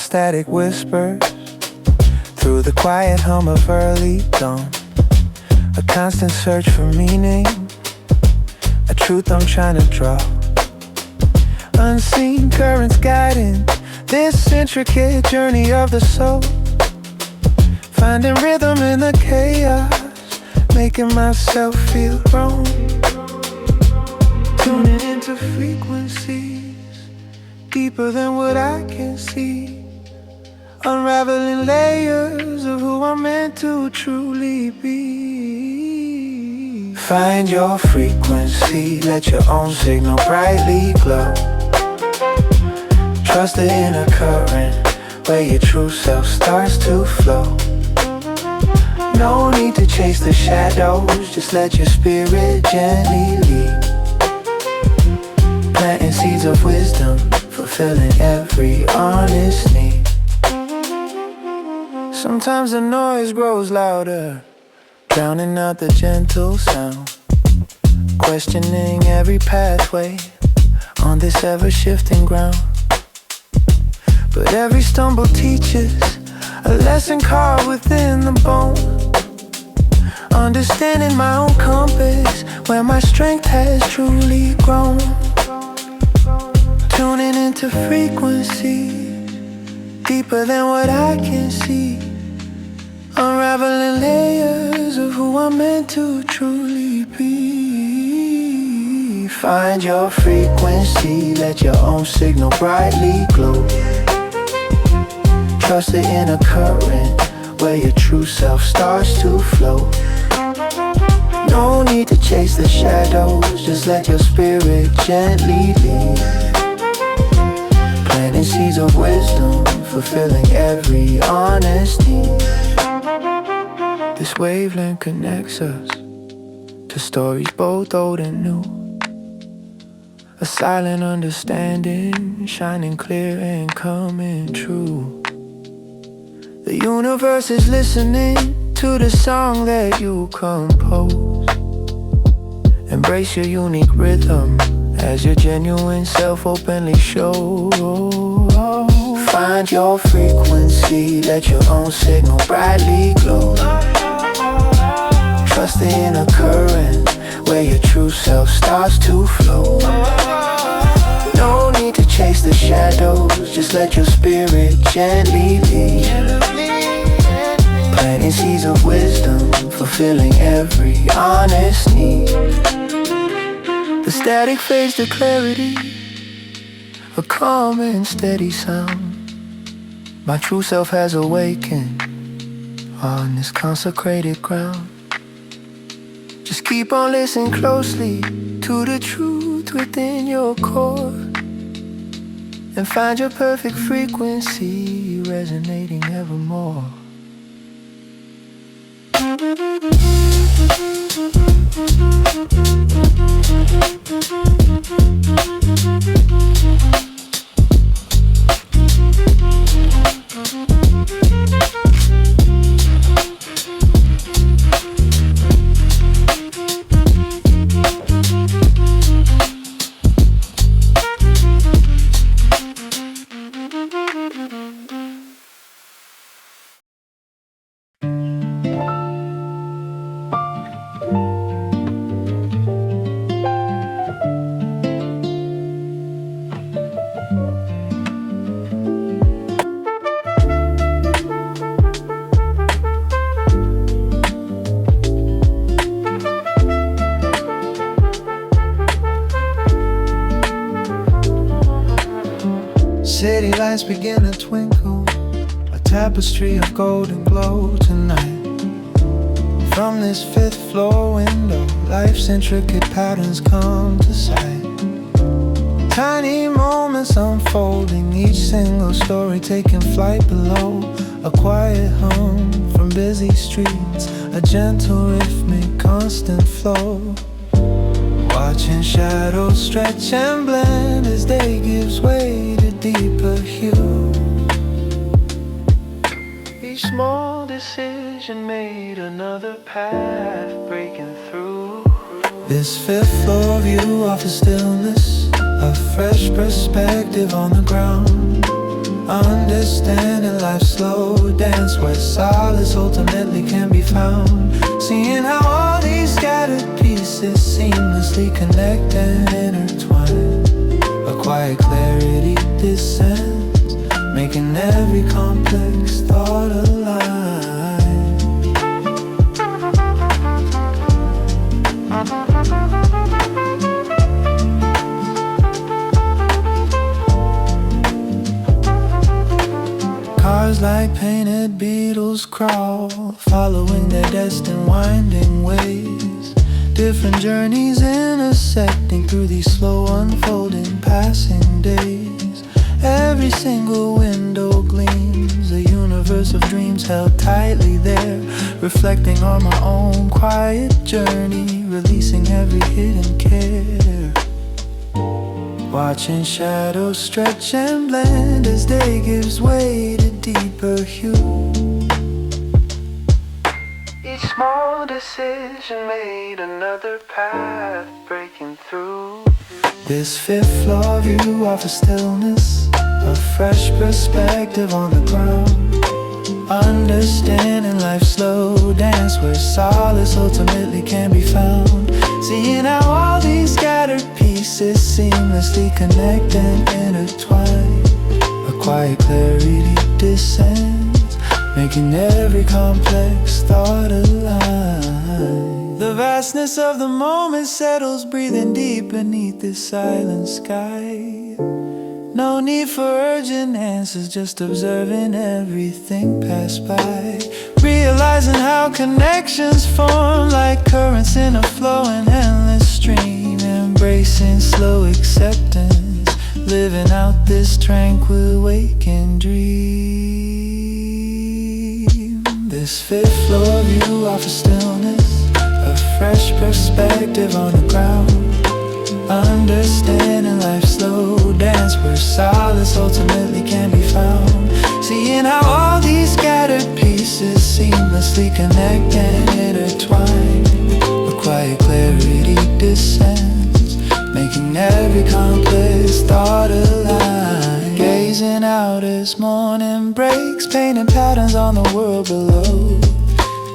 static whispers through the quiet hum of early dawn. A constant search for meaning, a truth I'm trying to draw. Unseen currents guiding this intricate journey of the soul. Finding rhythm in the chaos, making myself feel wrong. Tuning into frequencies deeper than what I can see. Unraveling layers of who I'm meant to truly be. Find your frequency, let your own signal brightly glow. Trust the inner current where your true self starts to flow. No need to chase the shadows, just let your spirit gently lead. Planting seeds of wisdom, fulfilling every honest need. Sometimes the noise grows louder, drowning out the gentle sound. Questioning every pathway on this ever-shifting ground. But every stumble teaches a lesson carved within the bone. Understanding my own compass, where my strength has truly grown. Tuning into frequencies deeper than what I can see. Unraveling layers of who I'm meant to truly be. Find your frequency, let your own signal brightly glow. Trust the inner current where your true self starts to flow. No need to chase the shadows, just let your spirit gently lead. Planting seeds of wisdom, fulfilling every honest need. This wavelength connects us to stories both old and new. A silent understanding, shining clear and coming true. The universe is listening to the song that you compose. Embrace your unique rhythm as your genuine self openly shows. Find your frequency, let your own signal brightly glow. Trust the inner current where your true self starts to flow. No need to chase the shadows, just let your spirit gently lead. Planting seeds of wisdom, fulfilling every honest need. The static fades to clarity, a calm and steady sound. My true self has awakened on this consecrated ground. Just keep on listening closely to the truth within your core, and find your perfect frequency resonating evermore. City lights begin to twinkle, a tapestry of golden glow tonight. From this fifth floor window, life's intricate patterns come to sight. Tiny moments unfolding, each single story taking flight below. A quiet hum from busy streets, a gentle rhythmic constant flow. Watching shadows stretch and blend as day gives way to deeper hue. Each small decision made another path breaking through. This fifth floor view offers stillness, a fresh perspective on the ground. Understanding life's slow dance where solace ultimately can be found. Seeing how all these scattered pieces seamlessly connect and intertwine. A quiet clarity descends, making every complex thought align. Cars like painted beetles crawl, following their destined winding ways. Different journeys intersecting through these slow unfolding passing days. Every single window gleams, a universe of dreams held tightly there, reflecting on my own quiet journey, releasing every hidden care. Watching shadows stretch and blend as day gives way to deeper hue. Each small decision made another path breaking through. This fifth floor view offers stillness, a fresh perspective on the ground. Understanding life's slow dance where solace ultimately can be found. Seeing how all these scattered pieces seamlessly connect and intertwine. A quiet clarity descends, making every complex thought align. The vastness of the moment settles, breathing deep beneath this silent sky. No need for urgent answers, just observing everything pass by. Realizing how connections form like currents in a flowing endless stream. Embracing slow acceptance, living out this tranquil waking dream. This fifth floor view offers stillness, a fresh perspective on the ground. Understanding life's slow dance where solace ultimately can be found. Seeing how all these scattered pieces seamlessly connect and intertwine. A quiet clarity descends, making every complex thought align. Gazing out as morning breaks, painting patterns on the world below.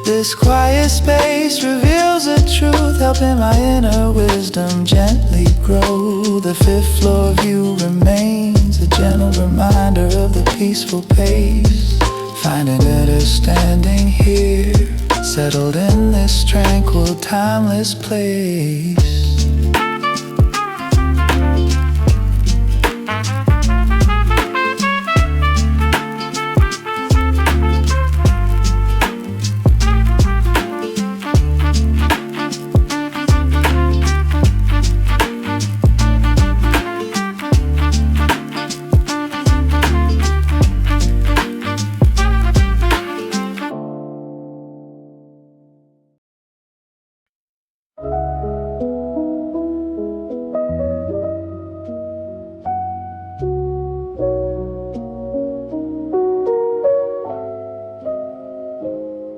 This quiet space reveals the truth, helping my inner wisdom gently grow. The fifth floor view remains a gentle reminder of the peaceful pace. Finding understanding here, settled in this tranquil, timeless place.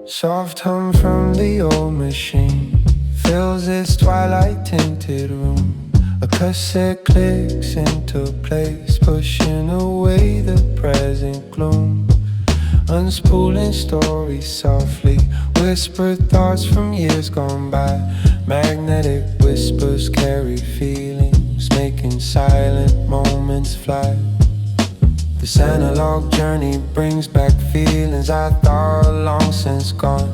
Soft hum from the old machine fills this twilight tinted room. A cassette clicks into place, pushing away the present gloom. Unspooling stories softly, whispered thoughts from years gone by. Magnetic whispers carry feelings, making silent moments fly. This analog journey brings back feelings I thought long since gone.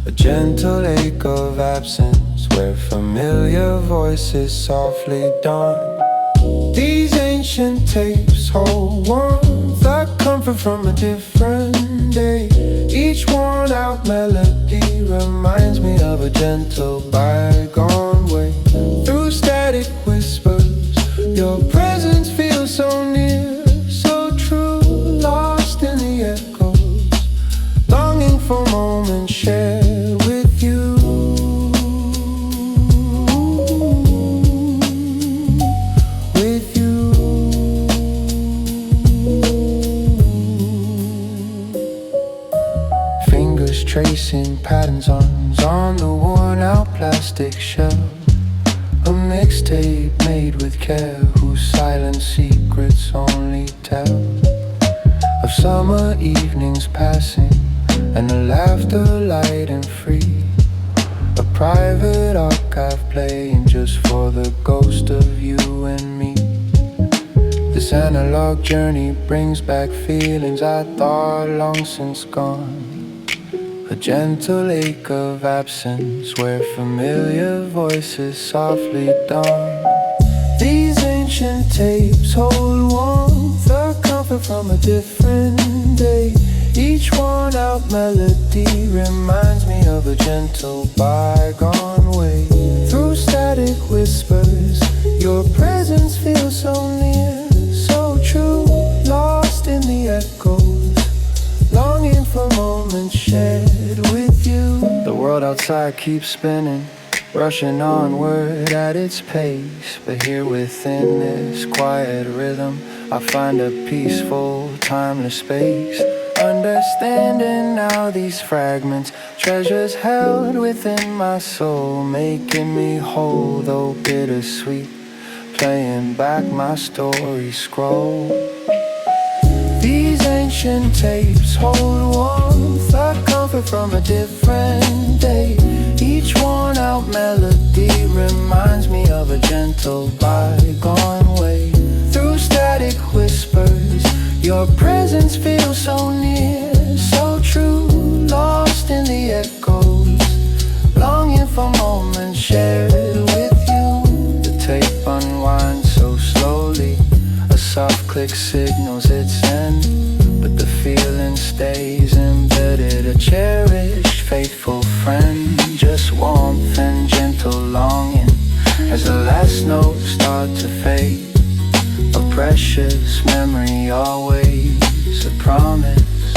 A gentle ache of absence where familiar voices softly dawn. These ancient tapes hold warmth, a comfort from a different day. Each worn out melody reminds me of a gentle bygone way. Through static whispers, your presence feels so near. For moments shared with you. With you. Fingers tracing patterns on the worn out plastic shell. A mixtape made with care, whose whose silent secrets only tell of summer evenings passing and the laughter light and free. A private archive playing just for the ghost of you and me. This analog journey brings back feelings I thought long since gone. A gentle ache of absence where familiar voices softly dawn. These ancient tapes hold warmth, a comfort from a different day. Each worn out melody reminds me of a gentle bygone way. Through static whispers, your presence feels so near, so true, lost in the echoes, longing for moments shared with you. The world outside keeps spinning, rushing onward at its pace, but here within this quiet rhythm I find a peaceful, timeless space. Understanding now these fragments, treasures held within my soul, making me whole though bittersweet, playing back my story scroll. These ancient tapes hold warmth, a comfort from a different day. Each worn out melody reminds me of a gentle bygone way. Through static whispers, your presence feels so near, so true, lost in the echoes, longing for moments shared with you. The tape unwinds so slowly, a soft click signals its end, but the feeling stays embedded, a cherished, faithful friend. Just warmth and gentle longing as the last notes start to fade. A precious memory, always a promise,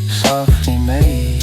softly made.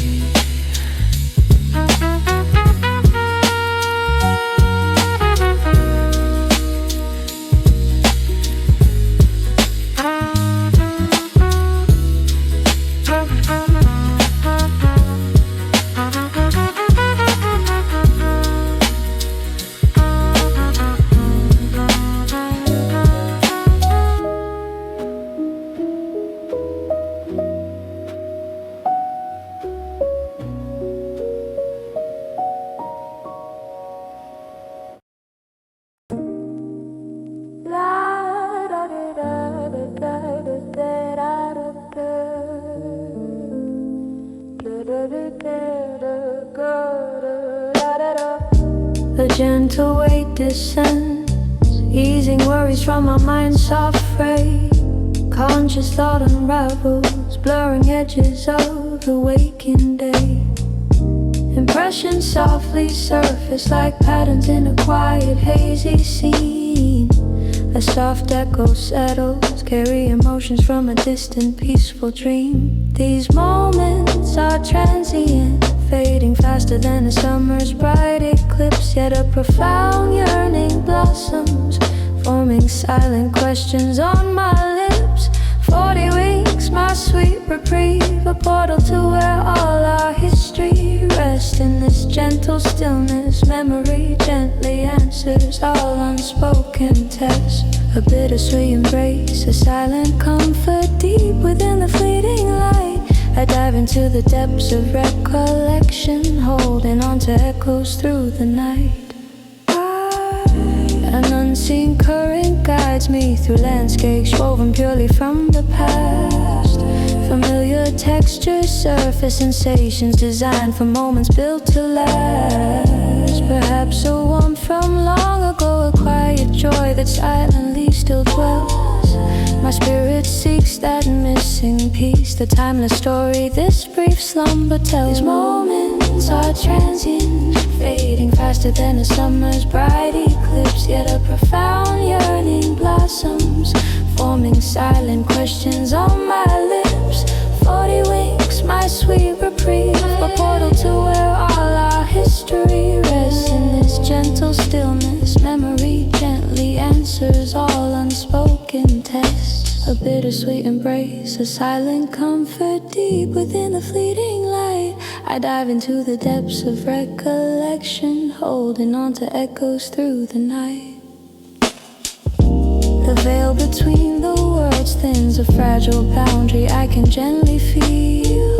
A gentle weight descends, easing worries from my mind's soft freight. Conscious thought unravels, blurring edges of the waking day. Impressions softly surface like patterns in a quiet, hazy scene. A soft echo settles, carry emotions from a distant, peaceful dream. These moments are transient, fading faster than a summer's bright eclipse. Yet a profound yearning blossoms, forming silent questions on my lips. 40 weeks, my sweet reprieve, a portal to where all our history rests. In this gentle stillness, memory gently answers all unspoken tests. A bittersweet embrace, a silent comfort deep within the fleeting light. I dive into the depths of recollection, holding on to echoes through the night. An unseen current guides me through landscapes woven purely from the past. Familiar textures surface, sensations designed for moments built to last. Perhaps a warmth from long ago, a quiet joy that silently still dwells. My spirit seeks that missing piece, the timeless story this brief slumber tells. These moments are transient, fading faster than a summer's bright eclipse. Yet a profound yearning blossoms, forming silent questions on my lips. 40 weeks, my sweet reprieve, a portal to where all our history rests. In this gentle stillness, memory gently answers all unspoken tests. A bittersweet embrace, a silent comfort deep within the fleeting light. I dive into the depths of recollection, holding on to echoes through the night. veil between the worlds thins, a fragile boundary I can gently feel.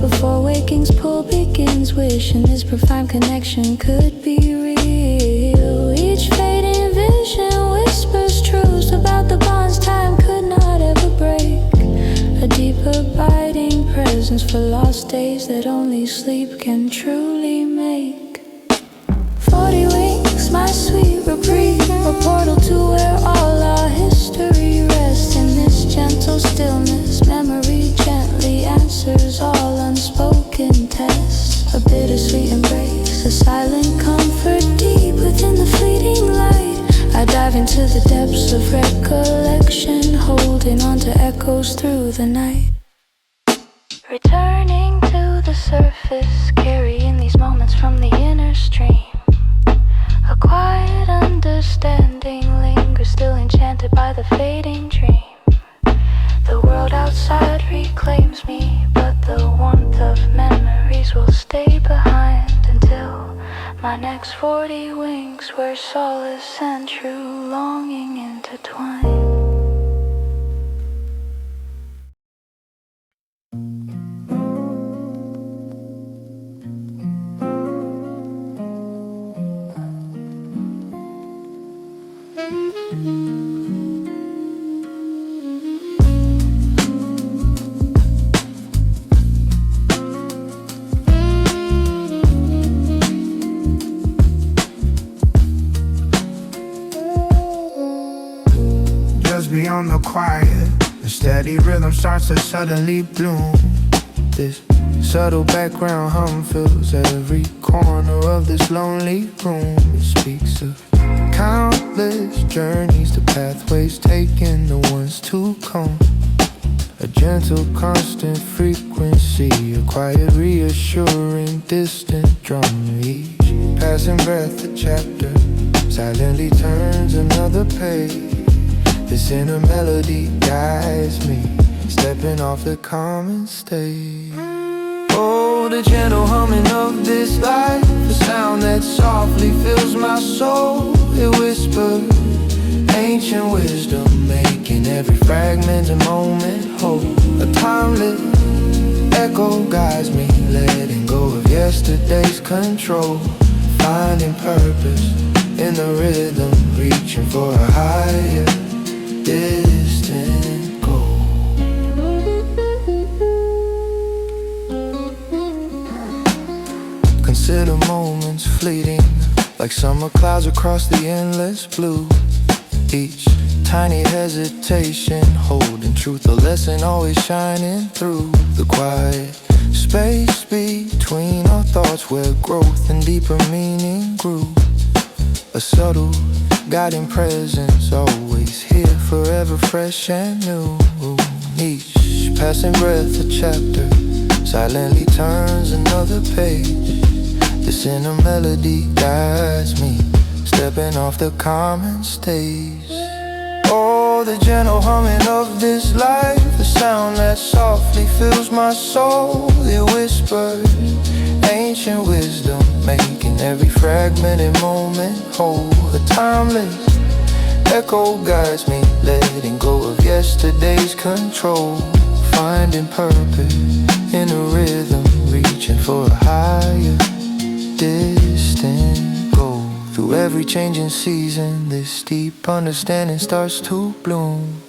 Before waking's pull begins, wishing this profound connection could be real. Each fading vision whispers truths about the bonds time could not ever break. A deep abiding presence for lost days that only sleep can truly make. 40 wings, my sweet reprieve, a portal to where all our history rests. In this gentle stillness, memory gently answers all unspoken tests. A bittersweet embrace, a silent comfort deep within the fleeting light. I dive into the depths of recollection, holding on to echoes through the night. Returning to the surface, carrying these moments from the inner stream. A quiet understanding lingers, still enchanted by the fading dream. The world outside reclaims me, but the warmth of memories will stay behind until my next 40 wings, where solace and true longing intertwine. Beyond the quiet, the steady rhythm starts to suddenly bloom. This subtle background hum fills every corner of this lonely room. It speaks of countless journeys, the pathways taken, the ones to come. A gentle, constant frequency, a quiet, reassuring, distant drum. Each passing breath, a chapter, silently turns another page. This inner melody guides me, stepping off the common stage. Oh, the gentle humming of this life, the sound that softly fills my soul. It whispers ancient wisdom, making every fragment a moment whole. A timeless echo guides me, letting go of yesterday's control. Finding purpose in the rhythm, reaching for a higher distant goal. Consider moments fleeting, like summer clouds across the endless blue. Each tiny hesitation, holding truth, a lesson always shining through. The quiet space between our thoughts, where growth and deeper meaning grew. A subtle guiding presence, always here, forever fresh and new. Each passing breath a chapter, silently turns another page. This inner melody guides me, stepping off the common stage. Oh, the gentle humming of this life, the sound that softly fills my soul. It whispers ancient wisdom, making every fragmented moment whole. A timeless echo guides me, letting go of yesterday's control. Finding purpose in a rhythm, reaching for a higher distant goal. Through every changing season, this deep understanding starts to bloom,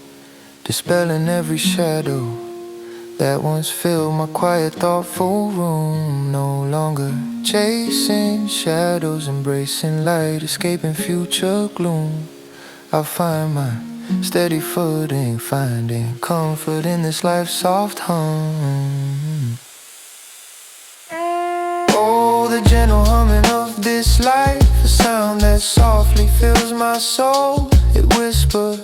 dispelling every shadow that once filled my quiet, thoughtful room. No longer chasing shadows, embracing light, escaping future gloom. I'll find my steady footing, finding comfort in this life's soft hum. Oh, the gentle humming of this life, the sound that softly fills my soul. It whispers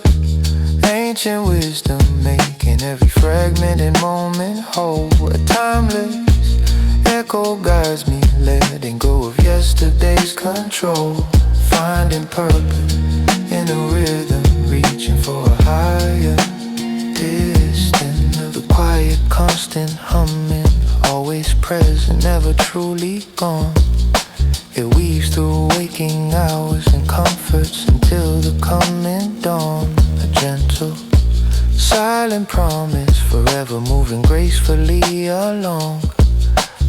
ancient wisdom, making every fragmented moment whole. A timeless echo guides me, letting go of yesterday's control. Finding purpose in a rhythm, reaching for a higher distance. The quiet, constant humming, always present, never truly gone. It weaves through waking hours and comforts until the coming dawn. A gentle, silent promise, forever moving gracefully along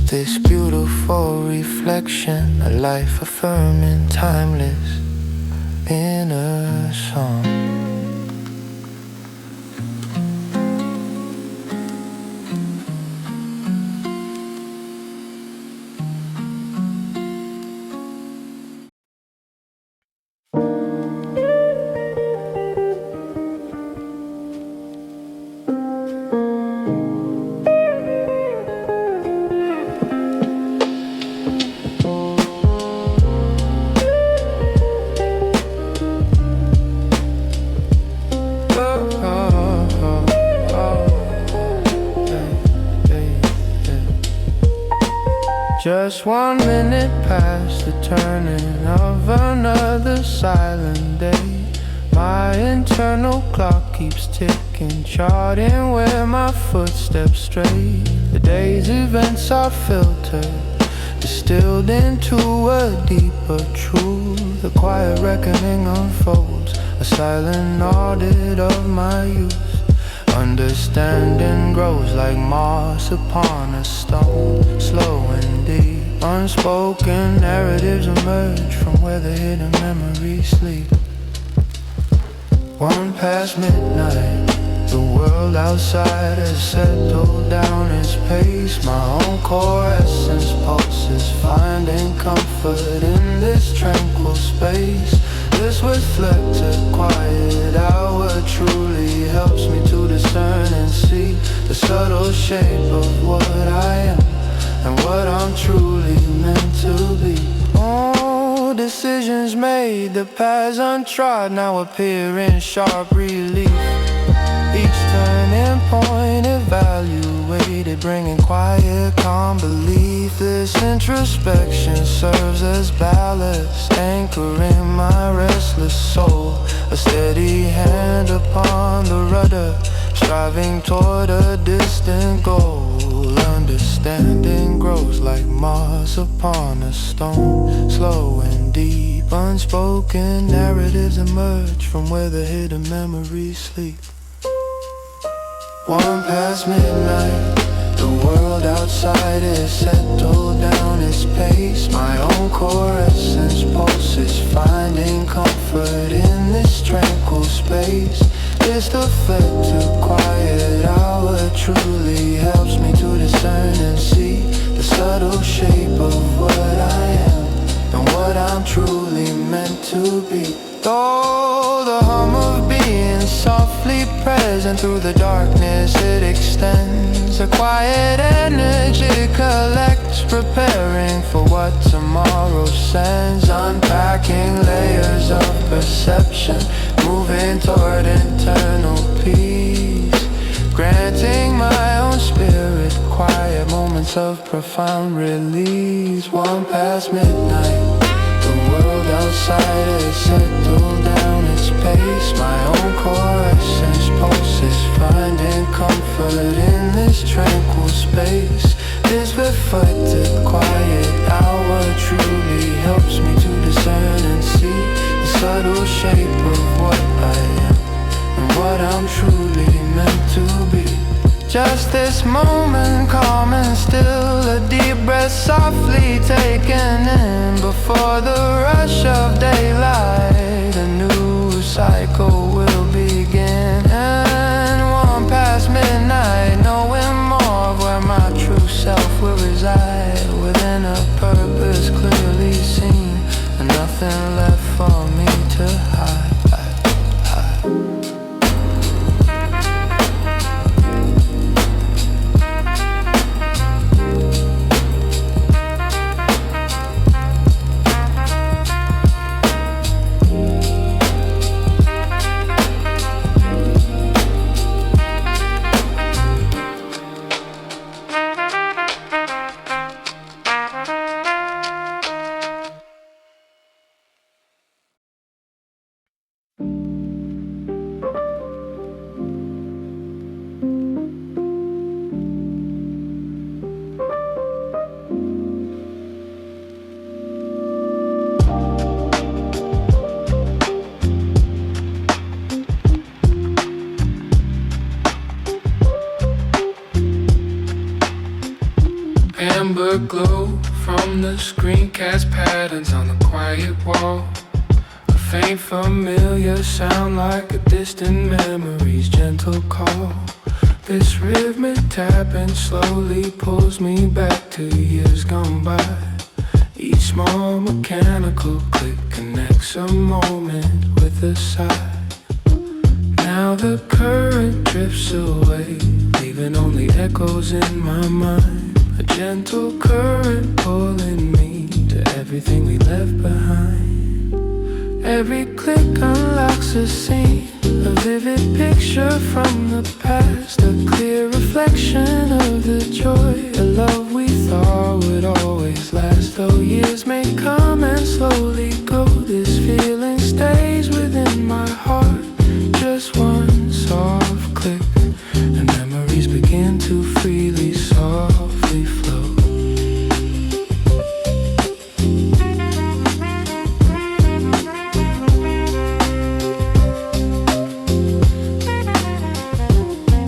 this beautiful reflection, a life affirming, timeless inner song. Just 1 minute past the turning of another silent day. My internal clock keeps ticking, charting where my footsteps stray. The day's events are filtered, distilled into a deeper truth. The quiet reckoning unfolds, a silent audit of my youth. Understanding grows like moss upon a stone, slow and deep. Unspoken narratives emerge from where the hidden memories sleep. 1 past midnight, the world outside has settled down its pace. My own core essence pulses, finding comfort in this tranquil space. This reflected quiet hour truly helps me to discern and see the subtle shape of what I am and what I'm truly meant to be. Oh, decisions made, the paths untrod now appear in sharp relief. Each turning point evaluated, bringing quiet, calm belief. This introspection serves as ballast, anchoring my restless soul. A steady hand upon the rudder, striving toward a distant goal. Understanding grows like moss upon a stone, slow and deep. Unspoken narratives emerge from where the hidden memories sleep. 1 past midnight, the world outside is settled down its pace. My own core essence pulses, finding comfort in this tranquil space. This deflected quiet hour truly helps me to discern and see the subtle shape of what I am and what I'm truly meant to be. Though the hum of being softly present through the darkness, it extends. A quiet energy collects, preparing for what tomorrow sends. Unpacking layers of perception, moving toward internal peace. Granting my own spirit quiet moments of profound release. 1 past midnight, the world outside has settled down its pace. My own core essence pulses, finding comfort in this tranquil space. This reflected quiet hour truly helps me to discern and see the subtle shape of what I am and what I'm truly meant to be. Just this moment, calm and still, a deep breath softly taken in before the rush of daylight. A new cycle will begin. And 1 past midnight, knowing more of where my true self will reside, within a purpose clearly seen, and nothing left for me to hide. the glow from the screen cast patterns on the quiet wall. A faint familiar sound like a distant memory's gentle call. This rhythmic tapping slowly pulls me back to years gone by. Each small mechanical click connects a moment with a sigh. Now the current drifts away, leaving only echoes in my mind. A gentle current pulling me to everything we left behind. Every click unlocks a scene, a vivid picture from the past, a clear reflection of the joy, a love we thought would always last. Though years may come and slowly go, this feeling stays within my heart. Just one soft click, and memories begin to freely, softly flow.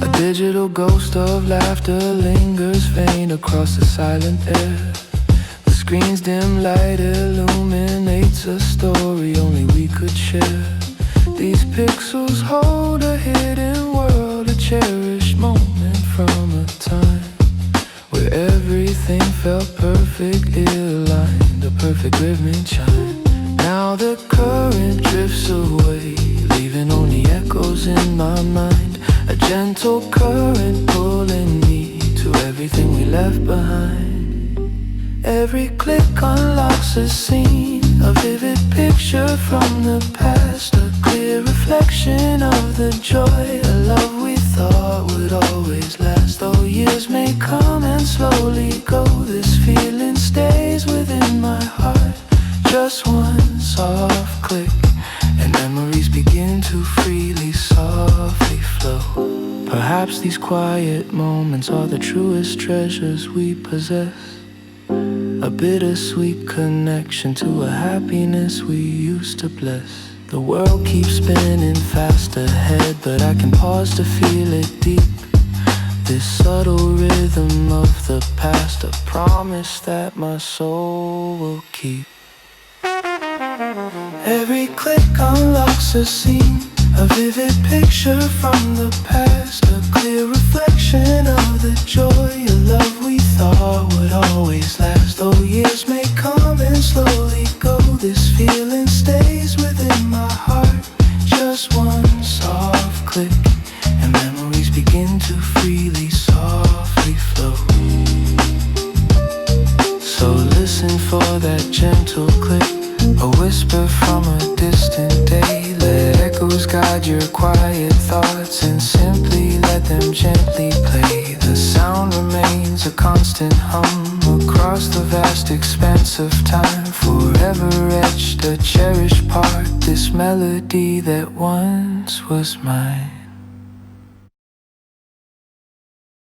A digital ghost of laughter lingers faint across the silent air. The screen's dim light illuminates a story only we could share. These pixels hold a hidden world, a cherished moment from a time where everything felt perfectly aligned, a perfect rhythmic chime. Now the current drifts away, leaving only echoes in my mind. A gentle current pulling me to everything we left behind. Every click unlocks a scene, a vivid picture from the past, a clear reflection of the joy, a love we thought would always last. Though years may come and slowly go, this feeling stays within my heart. Just one soft click, and memories begin to freely, softly flow. Perhaps these quiet moments are the truest treasures we possess. A bittersweet connection to a happiness we used to bless. The world keeps spinning fast ahead, but I can pause to feel it deep. This subtle rhythm of the past, a promise that my soul will keep. Every click unlocks a scene, a vivid picture from the past, a clear reflection of the joy, a love we thought would always last. Though years may come and slowly go, this feeling stays within my heart. Just one soft click, and memories begin to freely, softly flow. So listen for that gentle click, a whisper from a distant day. Let echoes guide your quiet thoughts, and simply let them gently play. The sound remains a constant hum across the vast expanse of time, forever etched, a cherished part, this melody that once was mine.